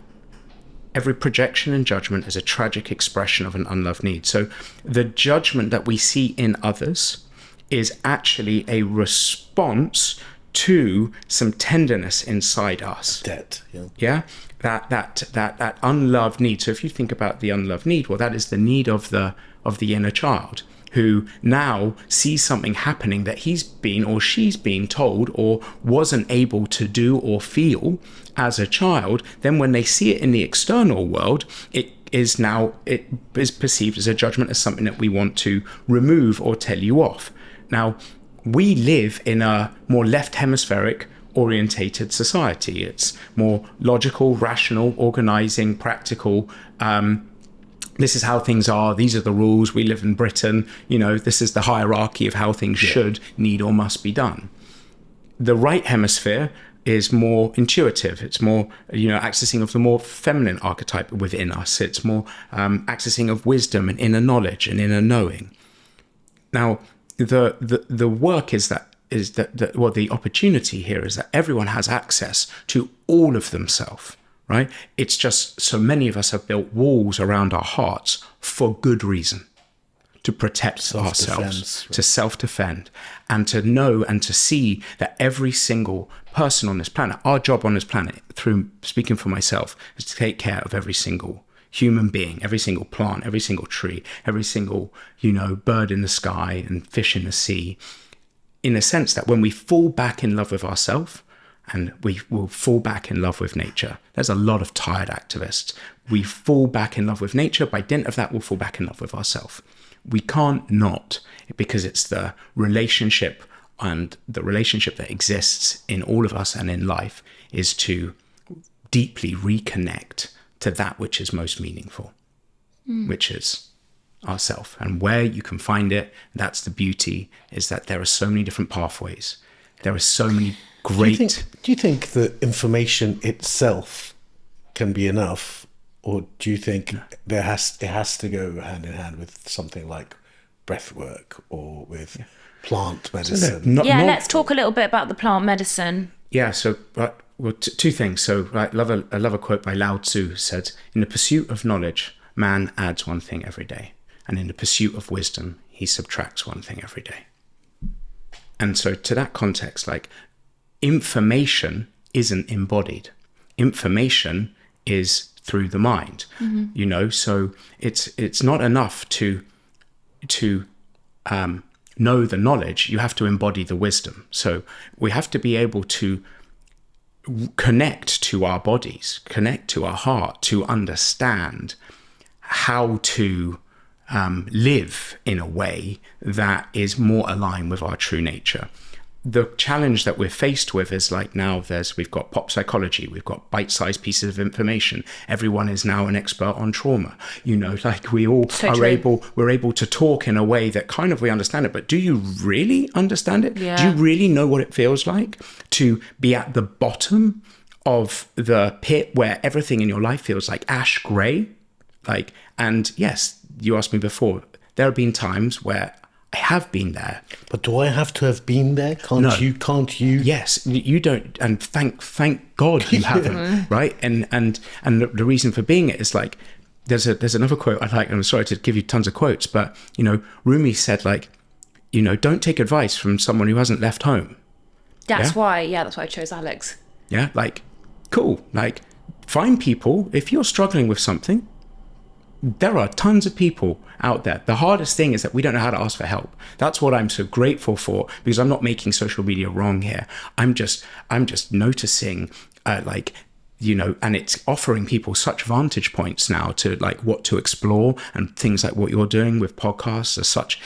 every projection and judgment is a tragic expression of an unloved need. So the judgment that we see in others is actually a response to some tenderness inside us. Debt, Yeah? That unloved need. So if you think about the unloved need, well, that is the need of the inner child, who now sees something happening that he's been or she's been told or wasn't able to do or feel as a child. Then when they see it in the external world, it is perceived as a judgment, as something that we want to remove or tell you off. Now, we live in a more left hemispheric orientated society. It's more logical, rational, organizing, practical. This is how things are. These are the rules. We live in Britain. You know, this is the hierarchy of how things should, need, or must be done. The right hemisphere is more intuitive. It's more, accessing of the more feminine archetype within us. It's more accessing of wisdom and inner knowledge and inner knowing. Now, the work is that the opportunity here is that everyone has access to all of themselves, right? It's just so many of us have built walls around our hearts for good reason, to protect ourselves, right? To self-defend, and to know and to see that every single person on this planet, our job on this planet, through speaking for myself, is to take care of every single human being, every single plant, every single tree, every single, bird in the sky and fish in the sea, in a sense that when we fall back in love with ourselves, and we will fall back in love with nature. There's a lot of tired activists. We fall back in love with nature. By dint of that, we'll fall back in love with ourselves. We can't not, because it's the relationship, and the relationship that exists in all of us and in life is to deeply reconnect to that which is most meaningful, which is ourself. And where you can find it, that's the beauty, is that there are so many different pathways. There are so many great... Do you think the information itself can be enough, or do you think it has to go hand in hand with something like breathwork or with plant medicine? Let's talk a little bit about the plant medicine. Yeah, so... two things. So I love a quote by Lao Tzu, said, "In the pursuit of knowledge, man adds one thing every day. And in the pursuit of wisdom, he subtracts one thing every day." And so to that context, like, information isn't embodied. Information is through the mind, so it's not enough to know the knowledge. You have to embody the wisdom. So we have to be able to connect to our bodies, connect to our heart, to understand how to live in a way that is more aligned with our true nature. The challenge that we're faced with is, like, now we've got pop psychology, we've got bite-sized pieces of information. Everyone is now an expert on trauma. Like, we all we're able to talk in a way that kind of we understand it. But do you really understand it? Yeah. Do you really know what it feels like to be at the bottom of the pit where everything in your life feels like ash gray? Like, and yes, you asked me before, there have been times where I have been there. But do I have to have been there? Can't you? Yes, you don't. And thank God you haven't, right? And the reason for being it is, like, there's another quote I like, and I'm sorry to give you tons of quotes, but, Rumi said, like, don't take advice from someone who hasn't left home. That's why I chose Alex. Yeah, like, cool. Like, find people, if you're struggling with something, there are tons of people out there. The hardest thing is that we don't know how to ask for help. That's what I'm so grateful for, because I'm not making social media wrong here. I'm just noticing, like, and it's offering people such vantage points now to like what to explore, and things like what you're doing with podcasts as such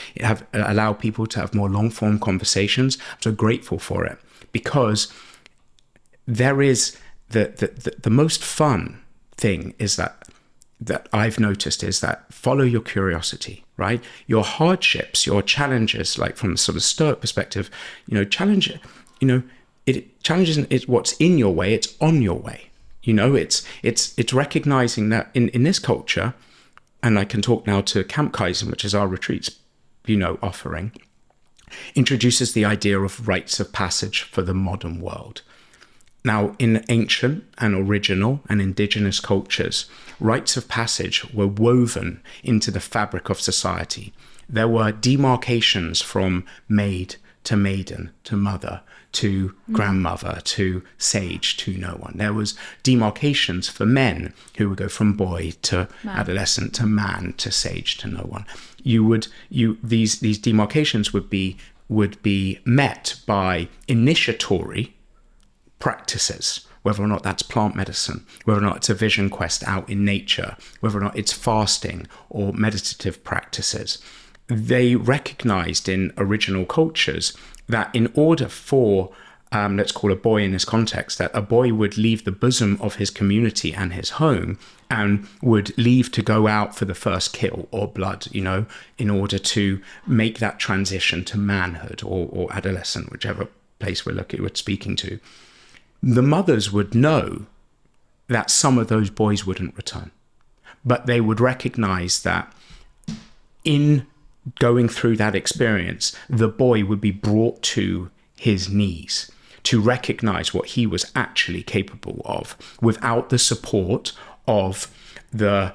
allow people to have more long form conversations. I'm so grateful for it, because there is the most fun thing is that I've noticed is that follow your curiosity, right? Your hardships, your challenges, like from a sort of Stoic perspective, challenge, it challenges it's what's in your way, it's on your way. It's recognizing that in this culture, and I can talk now to Camp Kaizen, which is our retreats, offering, introduces the idea of rites of passage for the modern world. Now, in ancient and original and indigenous cultures, rites of passage were woven into the fabric of society. There were demarcations from maid to maiden to mother to grandmother to sage to no one. There was demarcations for men who would go from boy to adolescent to man to sage to no one. These demarcations would be met by initiatory practices, whether or not that's plant medicine, whether or not it's a vision quest out in nature, whether or not it's fasting or meditative practices. They recognized in original cultures that in order for, let's call a boy in this context, that a boy would leave the bosom of his community and his home and would leave to go out for the first kill or blood, in order to make that transition to manhood or adolescent, whichever place we're speaking to. The mothers would know that some of those boys wouldn't return, but they would recognize that in going through that experience, the boy would be brought to his knees to recognize what he was actually capable of without the support of the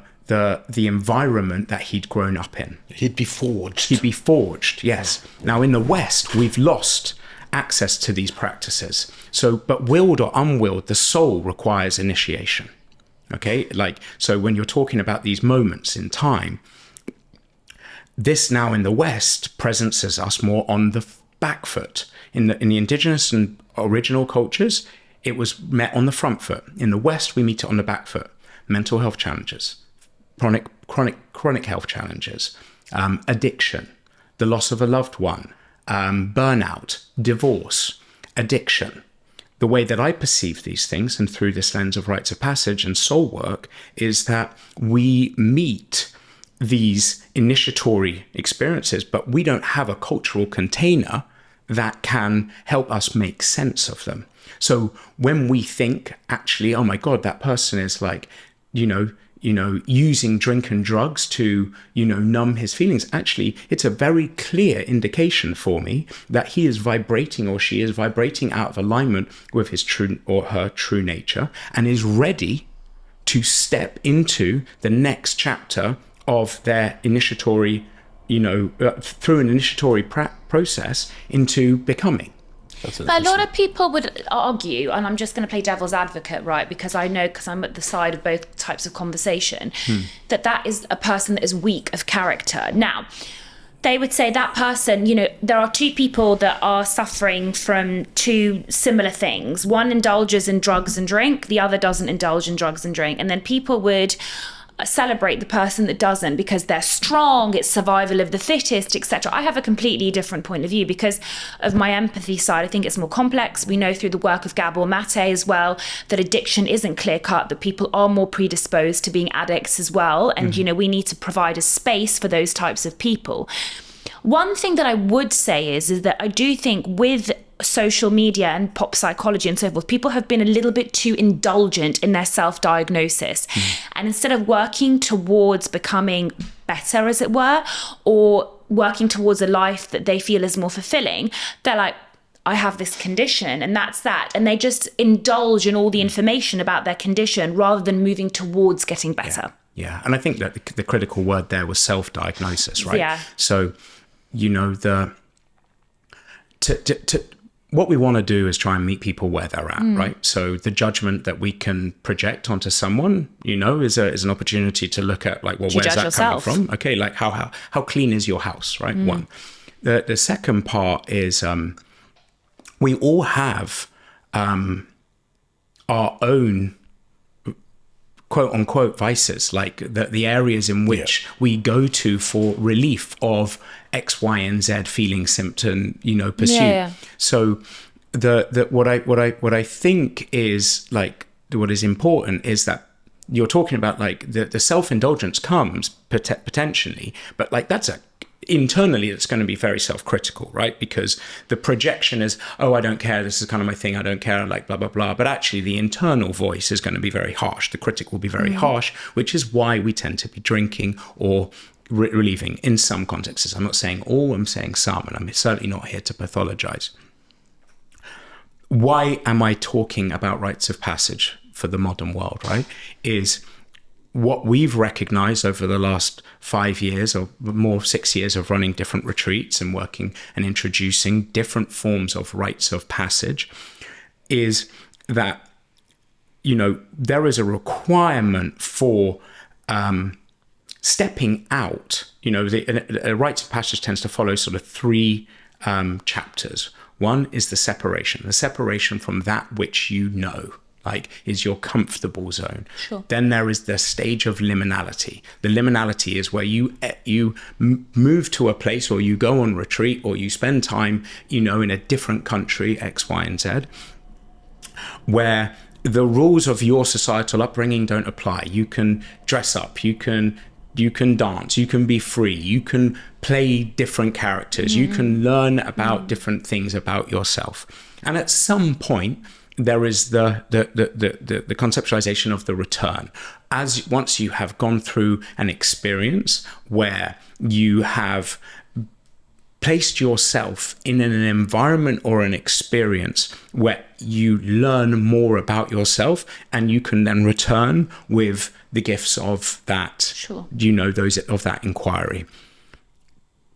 environment that he'd grown up in. He'd be forged. He'd be forged, yes. Now, in the West, we've lost access to these practices. So, but willed or unwilled, the soul requires initiation. Okay? So when you're talking about these moments in time, this now in the West presences us more on the back foot. In the indigenous and original cultures, it was met on the front foot. In the West, we meet it on the back foot. Mental health challenges, chronic health challenges, addiction, the loss of a loved one, burnout, divorce, addiction. The way that I perceive these things, and through this lens of rites of passage and soul work, is that we meet these initiatory experiences, but we don't have a cultural container that can help us make sense of them. So when we think, actually, oh my God, that person is like, using drink and drugs to, numb his feelings. Actually, it's a very clear indication for me that he is vibrating or she is vibrating out of alignment with his true or her true nature and is ready to step into the next chapter of their initiatory, through an initiatory process into becoming. But a lot of people would argue, and I'm just going to play devil's advocate, right? Because I'm at the side of both types of conversation, that is a person that is weak of character. Now, they would say that person, there are two people that are suffering from two similar things. One indulges in drugs and drink, the other doesn't indulge in drugs and drink. And then people would celebrate the person that doesn't because they're strong, it's survival of the fittest, etc. I have a completely different point of view because of my empathy side. I think it's more complex. We know through the work of Gabor Mate as well that addiction isn't clear cut, that people are more predisposed to being addicts as well, and we need to provide a space for those types of people. One thing that I would say is that I do think with social media and pop psychology and so forth, people have been a little bit too indulgent in their self-diagnosis. And instead of working towards becoming better, as it were, or working towards a life that they feel is more fulfilling, they're like, I have this condition and that's that. And they just indulge in all the information about their condition rather than moving towards getting better. Yeah. And I think that the critical word there was self-diagnosis, right? Yeah. So, what we want to do is try and meet people where they're at, right? So the judgment that we can project onto someone, is an opportunity to look at where's that yourself coming from? Okay, how clean is your house, right? One. The second part is we all have our own quote unquote vices, like the areas in which we go to for relief of X, Y, and Z feeling, symptom, pursuit. So what I think is like, what is important is that you're talking about like the self-indulgence comes potentially, but like internally it's going to be very self-critical, right? Because the projection is, oh, I don't care, this is kind of my thing, I don't care, like blah blah blah. But actually the internal voice is going to be very harsh, the critic will be very harsh, which is why we tend to be drinking or relieving in some contexts. I'm not saying all, I'm saying some, and I'm certainly not here to pathologize. Why am I talking about rites of passage for the modern world, right? Is what we've recognized over the last 5 years or more, 6 years of running different retreats and working and introducing different forms of rites of passage is that, there is a requirement for stepping out. The rites of passage tends to follow sort of 3 chapters. One is the separation from that which like is your comfortable zone. Sure. Then there is the stage of liminality. The liminality is where you move to a place, or you go on retreat, or you spend time, in a different country, X, Y, and Z, where the rules of your societal upbringing don't apply. You can dress up, you can dance, you can be free, you can play different characters, you can learn about different things about yourself. And at some point, there is the conceptualization of the return. Once you have gone through an experience where you have placed yourself in an environment or an experience where you learn more about yourself, and you can then return with the gifts of that, those of that inquiry.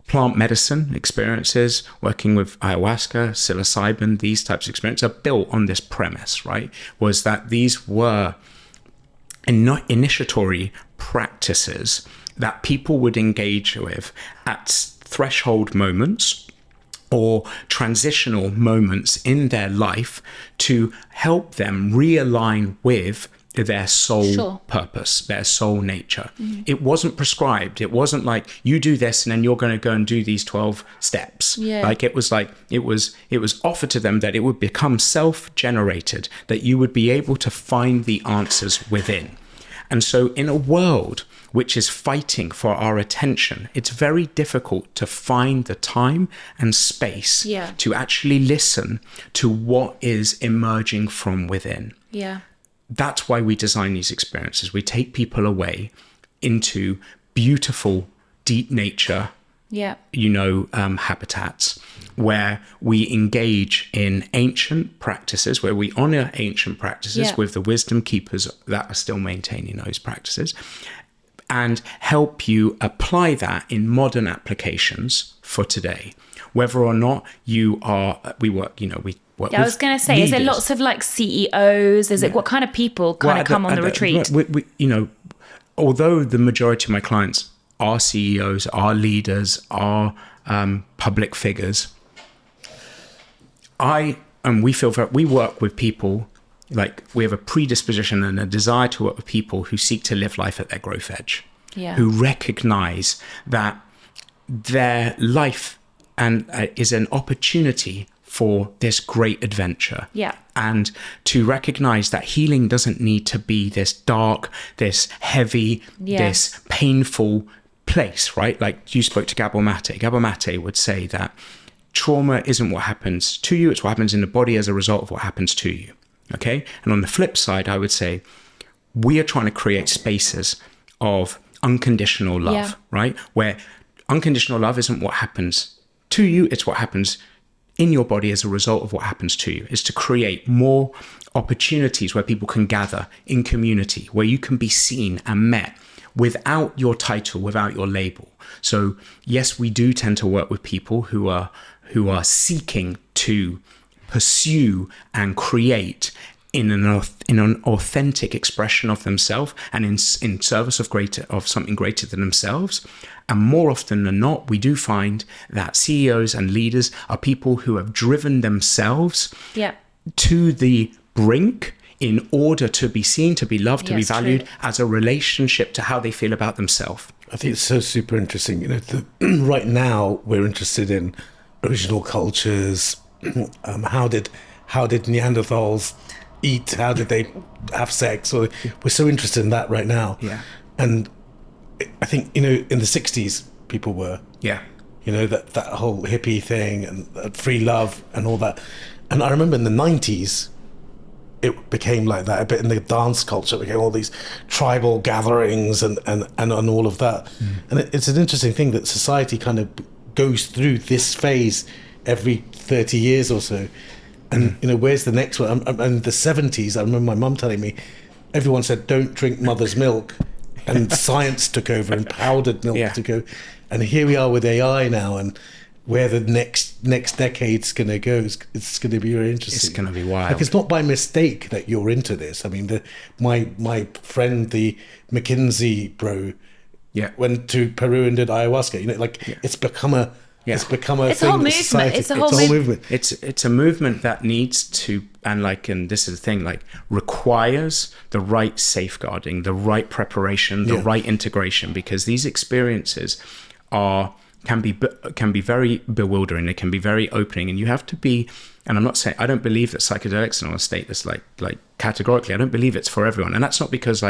Plant medicine experiences, working with ayahuasca, psilocybin, these types of experiences are built on this premise, right? Was that these were initiatory practices that people would engage with at threshold moments or transitional moments in their life to help them realign with their soul purpose, their soul nature. It wasn't prescribed. It wasn't like, you do this and then you're going to go and do these 12 steps. Like it was offered to them that it would become self-generated, that you would be able to find the answers within. And so in a world which is fighting for our attention, it's very difficult to find the time and space to actually listen to what is emerging from within. That's why we design these experiences. We take people away into beautiful, deep nature, habitats where we engage in ancient practices, where we honor ancient practices with the wisdom keepers that are still maintaining those practices, and help you apply that in modern applications for today. Whether or not we work I was going to say, leaders. Is there lots of like CEOs? Is it what kind of people come on the retreat? Although the majority of my clients are CEOs, are leaders, are public figures, we work with people, like we have a predisposition and a desire to work with people who seek to live life at their growth edge, who recognize that their life is an opportunity for this great adventure. And to recognize that healing doesn't need to be this dark, this heavy, this painful place, right? Like you spoke to Gabor Mate. Gabor Mate would say that trauma isn't what happens to you, it's what happens in the body as a result of what happens to you. Okay? And on the flip side, I would say we are trying to create spaces of unconditional love, right? Where unconditional love isn't what happens to you, it's what happens in your body as a result of what happens to you. Is to create more opportunities where people can gather in community, where you can be seen and met without your title, without your label. So yes, we do tend to work with people who are seeking to pursue and create in an authentic expression of themselves and in service of something greater than themselves. And more often than not, we do find that CEOs and leaders are people who have driven themselves to the brink in order to be seen, to be loved, to be Yes, valued, true. as a relationship to how they feel about themselves. I think it's so super interesting. You know, right now we're interested in original cultures. How did Neanderthals eat? How did they have sex? Or we're so interested in that right now. Yeah. And I think, you know, in the 60s people were, Yeah. you know, that whole hippie thing and free love and all that. And I remember in the 90s it became like that a bit. In the dance culture, it became all these tribal gatherings and all of that. And it's an interesting thing that society kind of goes through this phase every 30 years or so. And you know, where's the next one? And the 70s, I remember my mum telling me, everyone said don't drink mother's milk, and science took over and powdered milk to go. And here we are with AI now, and where the next decade's going to go, it's going to be very interesting. It's going to be wild. Like, it's not by mistake that you're into this. I mean, my friend, the McKinsey bro, went to Peru and did ayahuasca. You know, like it's become a it's become a It's a thing. whole that movement. society- It's a whole movement. It's a movement that needs to, and this is the thing, like requires the right safeguarding, the right preparation, the right integration, because these experiences can be very bewildering. They can be very opening, and you have to be. And I'm not saying I don't believe that psychedelics are on a state that's like categorically. I don't believe it's for everyone, and that's not because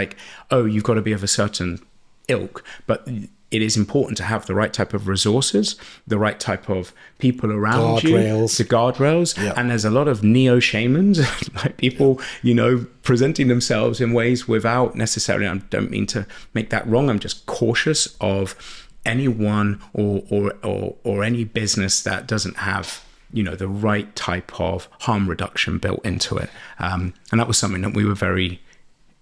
you've got to be of a certain ilk, but it is important to have the right type of resources, the right type of people around you, the guardrails. And there's a lot of neo shamans, like people, you know, presenting themselves in ways without necessarily. I don't mean to make that wrong. I'm just cautious of anyone or any business that doesn't have, you know, the right type of harm reduction built into it. And that was something that we were very,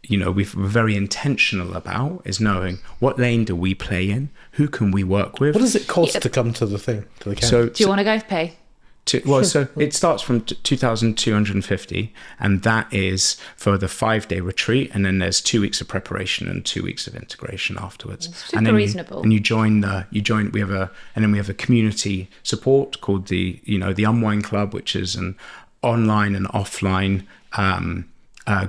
you know, we're very intentional about, is knowing what lane do we play in, who can we work with. What does it cost to come to the thing, to the camp? So, Do you want to go pay? So it starts from 2,250, and that is for the 5-day retreat, and then there's 2 weeks of preparation and 2 weeks of integration afterwards. Super and then reasonable. We have a community support called the Unwind Club, which is an online and offline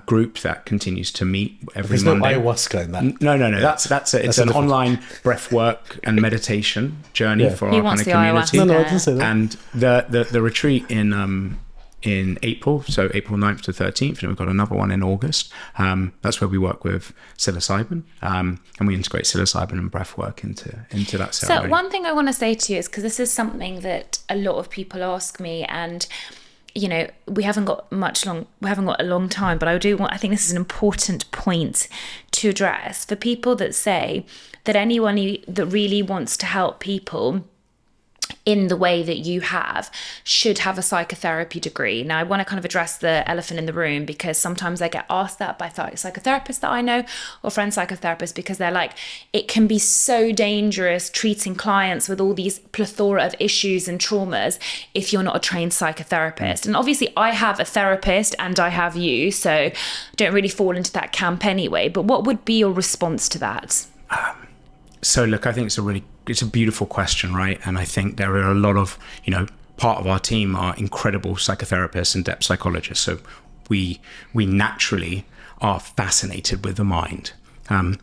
group that continues to meet every Monday. There's no ayahuasca in that. No. That's it. It's an online breathwork and meditation journey for He our wants kind of the community. ayahuasca. No, I didn't say that. And the retreat in April, so April 9th to 13th, and we've got another one in August. That's where we work with psilocybin, and we integrate psilocybin and breathwork into that ceremony. So one thing I want to say to you is, because this is something that a lot of people ask me, and you know, we haven't got a long time, but I think this is an important point to address for people that say that anyone that really wants to help people in the way that you have should have a psychotherapy degree. Now, I want to kind of address the elephant in the room, because sometimes I get asked that by psychotherapists that I know, or friend psychotherapists, because they're like, it can be so dangerous treating clients with all these plethora of issues and traumas if you're not a trained psychotherapist. And obviously I have a therapist and I have you, so I don't really fall into that camp anyway. But what would be your response to that? So look, I think it's a beautiful question, right? And I think there are a lot of, you know, part of our team are incredible psychotherapists and depth psychologists. So we naturally are fascinated with the mind. Modern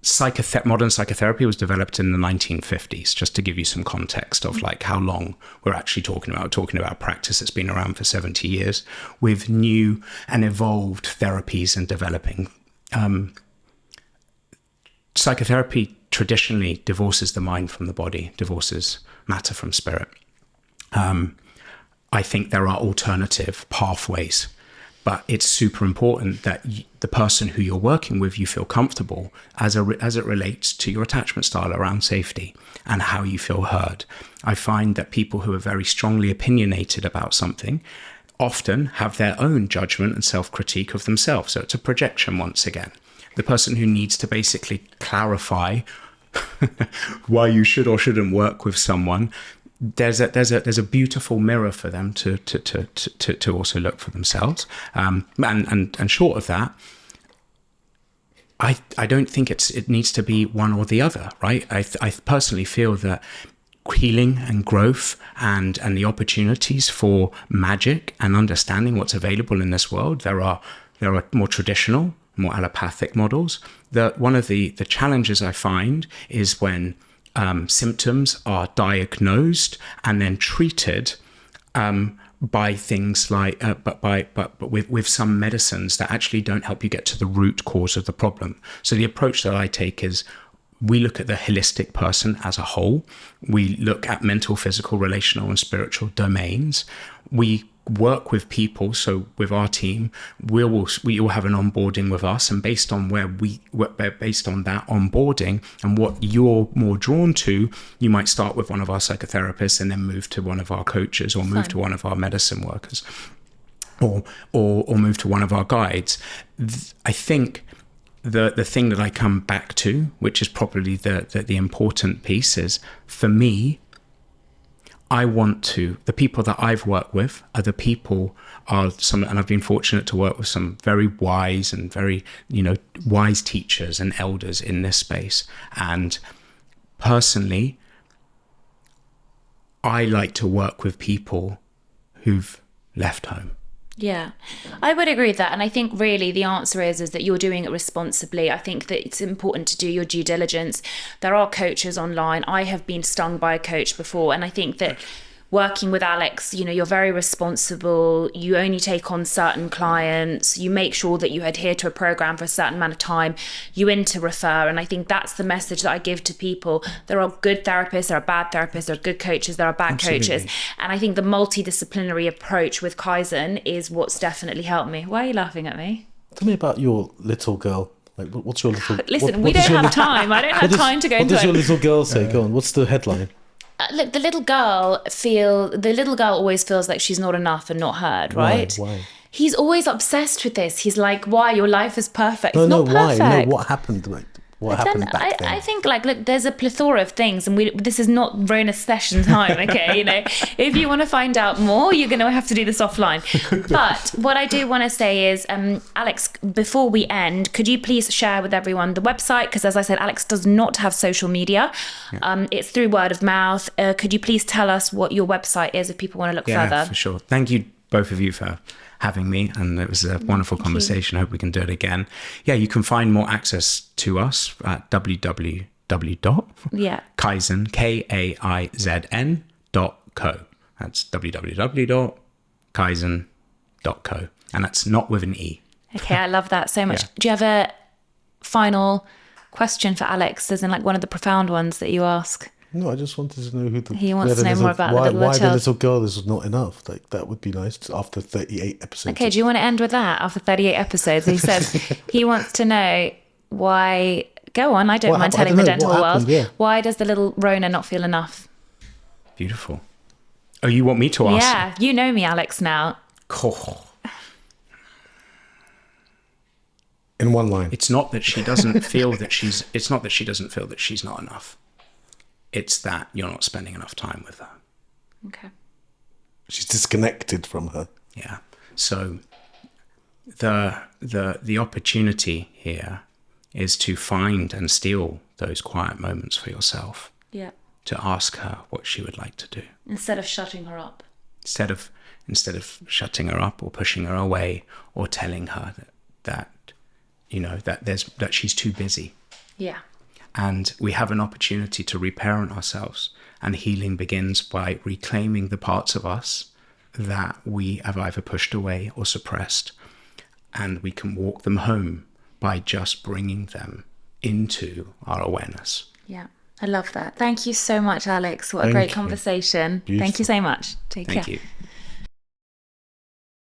psychotherapy was developed in the 1950s, just to give you some context of like how long we're actually talking about practice that's been around for 70 years with new and evolved therapies and developing. Psychotherapy traditionally divorces the mind from the body, divorces matter from spirit. I think there are alternative pathways, but it's super important that the person who you're working with, you feel comfortable as it relates to your attachment style around safety and how you feel heard. I find that people who are very strongly opinionated about something often have their own judgment and self-critique of themselves. So it's a projection once again. The person who needs to basically clarify why you should or shouldn't work with someone, there's a beautiful mirror for them to also look for themselves. And short of that, I don't think it needs to be one or the other, right? I personally feel that healing and growth and the opportunities for magic and understanding what's available in this world. There are more traditional, more allopathic models. One of the challenges I find is when symptoms are diagnosed and then treated by things like, but with some medicines that actually don't help you get to the root cause of the problem. So the approach that I take is, we look at the holistic person as a whole. We look at mental, physical, relational, and spiritual domains. We work with people. So with our team, we will have an onboarding with us, and based on based on that onboarding and what you're more drawn to, you might start with one of our psychotherapists and then move to one of our coaches, or move to one of our medicine workers, or move to one of our guides. I think the thing that I come back to, which is probably the important piece, is, for me, the people that I've worked with and I've been fortunate to work with some very wise and very, wise teachers and elders in this space. And personally, I like to work with people who've left home. Yeah, I would agree with that. And I think really the answer is that you're doing it responsibly. I think that it's important to do your due diligence. There are coaches online. I have been stung by a coach before. And I think that working with Alex, you're very responsible. You only take on certain clients. You make sure that you adhere to a program for a certain amount of time. You refer. And I think that's the message that I give to people. There are good therapists, there are bad therapists, there are good coaches, there are bad coaches. And I think the multidisciplinary approach with Kaizen is what's definitely helped me. Why are you laughing at me? Tell me about your little girl. Like, what's your little... Listen, we don't have time. I don't have time to go into it. What does your little girl say? Go on, what's the headline? Look, the little girl always feels like she's not enough and not heard, right? Why? He's always obsessed with this. He's like, why? Your life is perfect. It's No, not why? perfect. No, what happened? What happened back then? I think, look, there's a plethora of things, and this is not Rhona session time, okay? If you want to find out more, you're going to have to do this offline. But what I do want to say is, Alex, before we end, could you please share with everyone the website? Because as I said, Alex does not have social media. Yeah. It's through word of mouth. Could you please tell us what your website is if people want to look further? Yeah, for sure. Thank you, both of you, for having me, and it was a wonderful conversation. I hope we can do it again. Yeah, you can find more access to us at www.Kaizen.co. That's www.Kaizen.co, and that's not with an E. Okay, I love that so much. Yeah. Do you have a final question for Alex, as in like one of the profound ones that you ask? No, I just wanted to know he wants to know more about why the little girl is not enough. Like, that would be nice after 38 episodes. Okay, do you want to end with that after 38 episodes? He says he wants to know why. Go on, I don't mind telling the dental world. Yeah. Why does the little Rhona not feel enough? Beautiful. Oh, you want me to ask? Yeah, you know me, Alex, now. In one line. It's not that she doesn't feel that she's. It's not that she doesn't feel that she's not enough. It's that you're not spending enough time with her. Okay. She's disconnected from her. Yeah. So the opportunity here is to find and steal those quiet moments for yourself. Yeah. To ask her what she would like to do. Instead of shutting her up. Instead of shutting her up or pushing her away or telling her that she's too busy. Yeah. And we have an opportunity to reparent ourselves, and healing begins by reclaiming the parts of us that we have either pushed away or suppressed, and we can walk them home by just bringing them into our awareness. Yeah, I love that. Thank you so much, Alex. What a great conversation. Beautiful. Thank you so much. Take care. Thank you.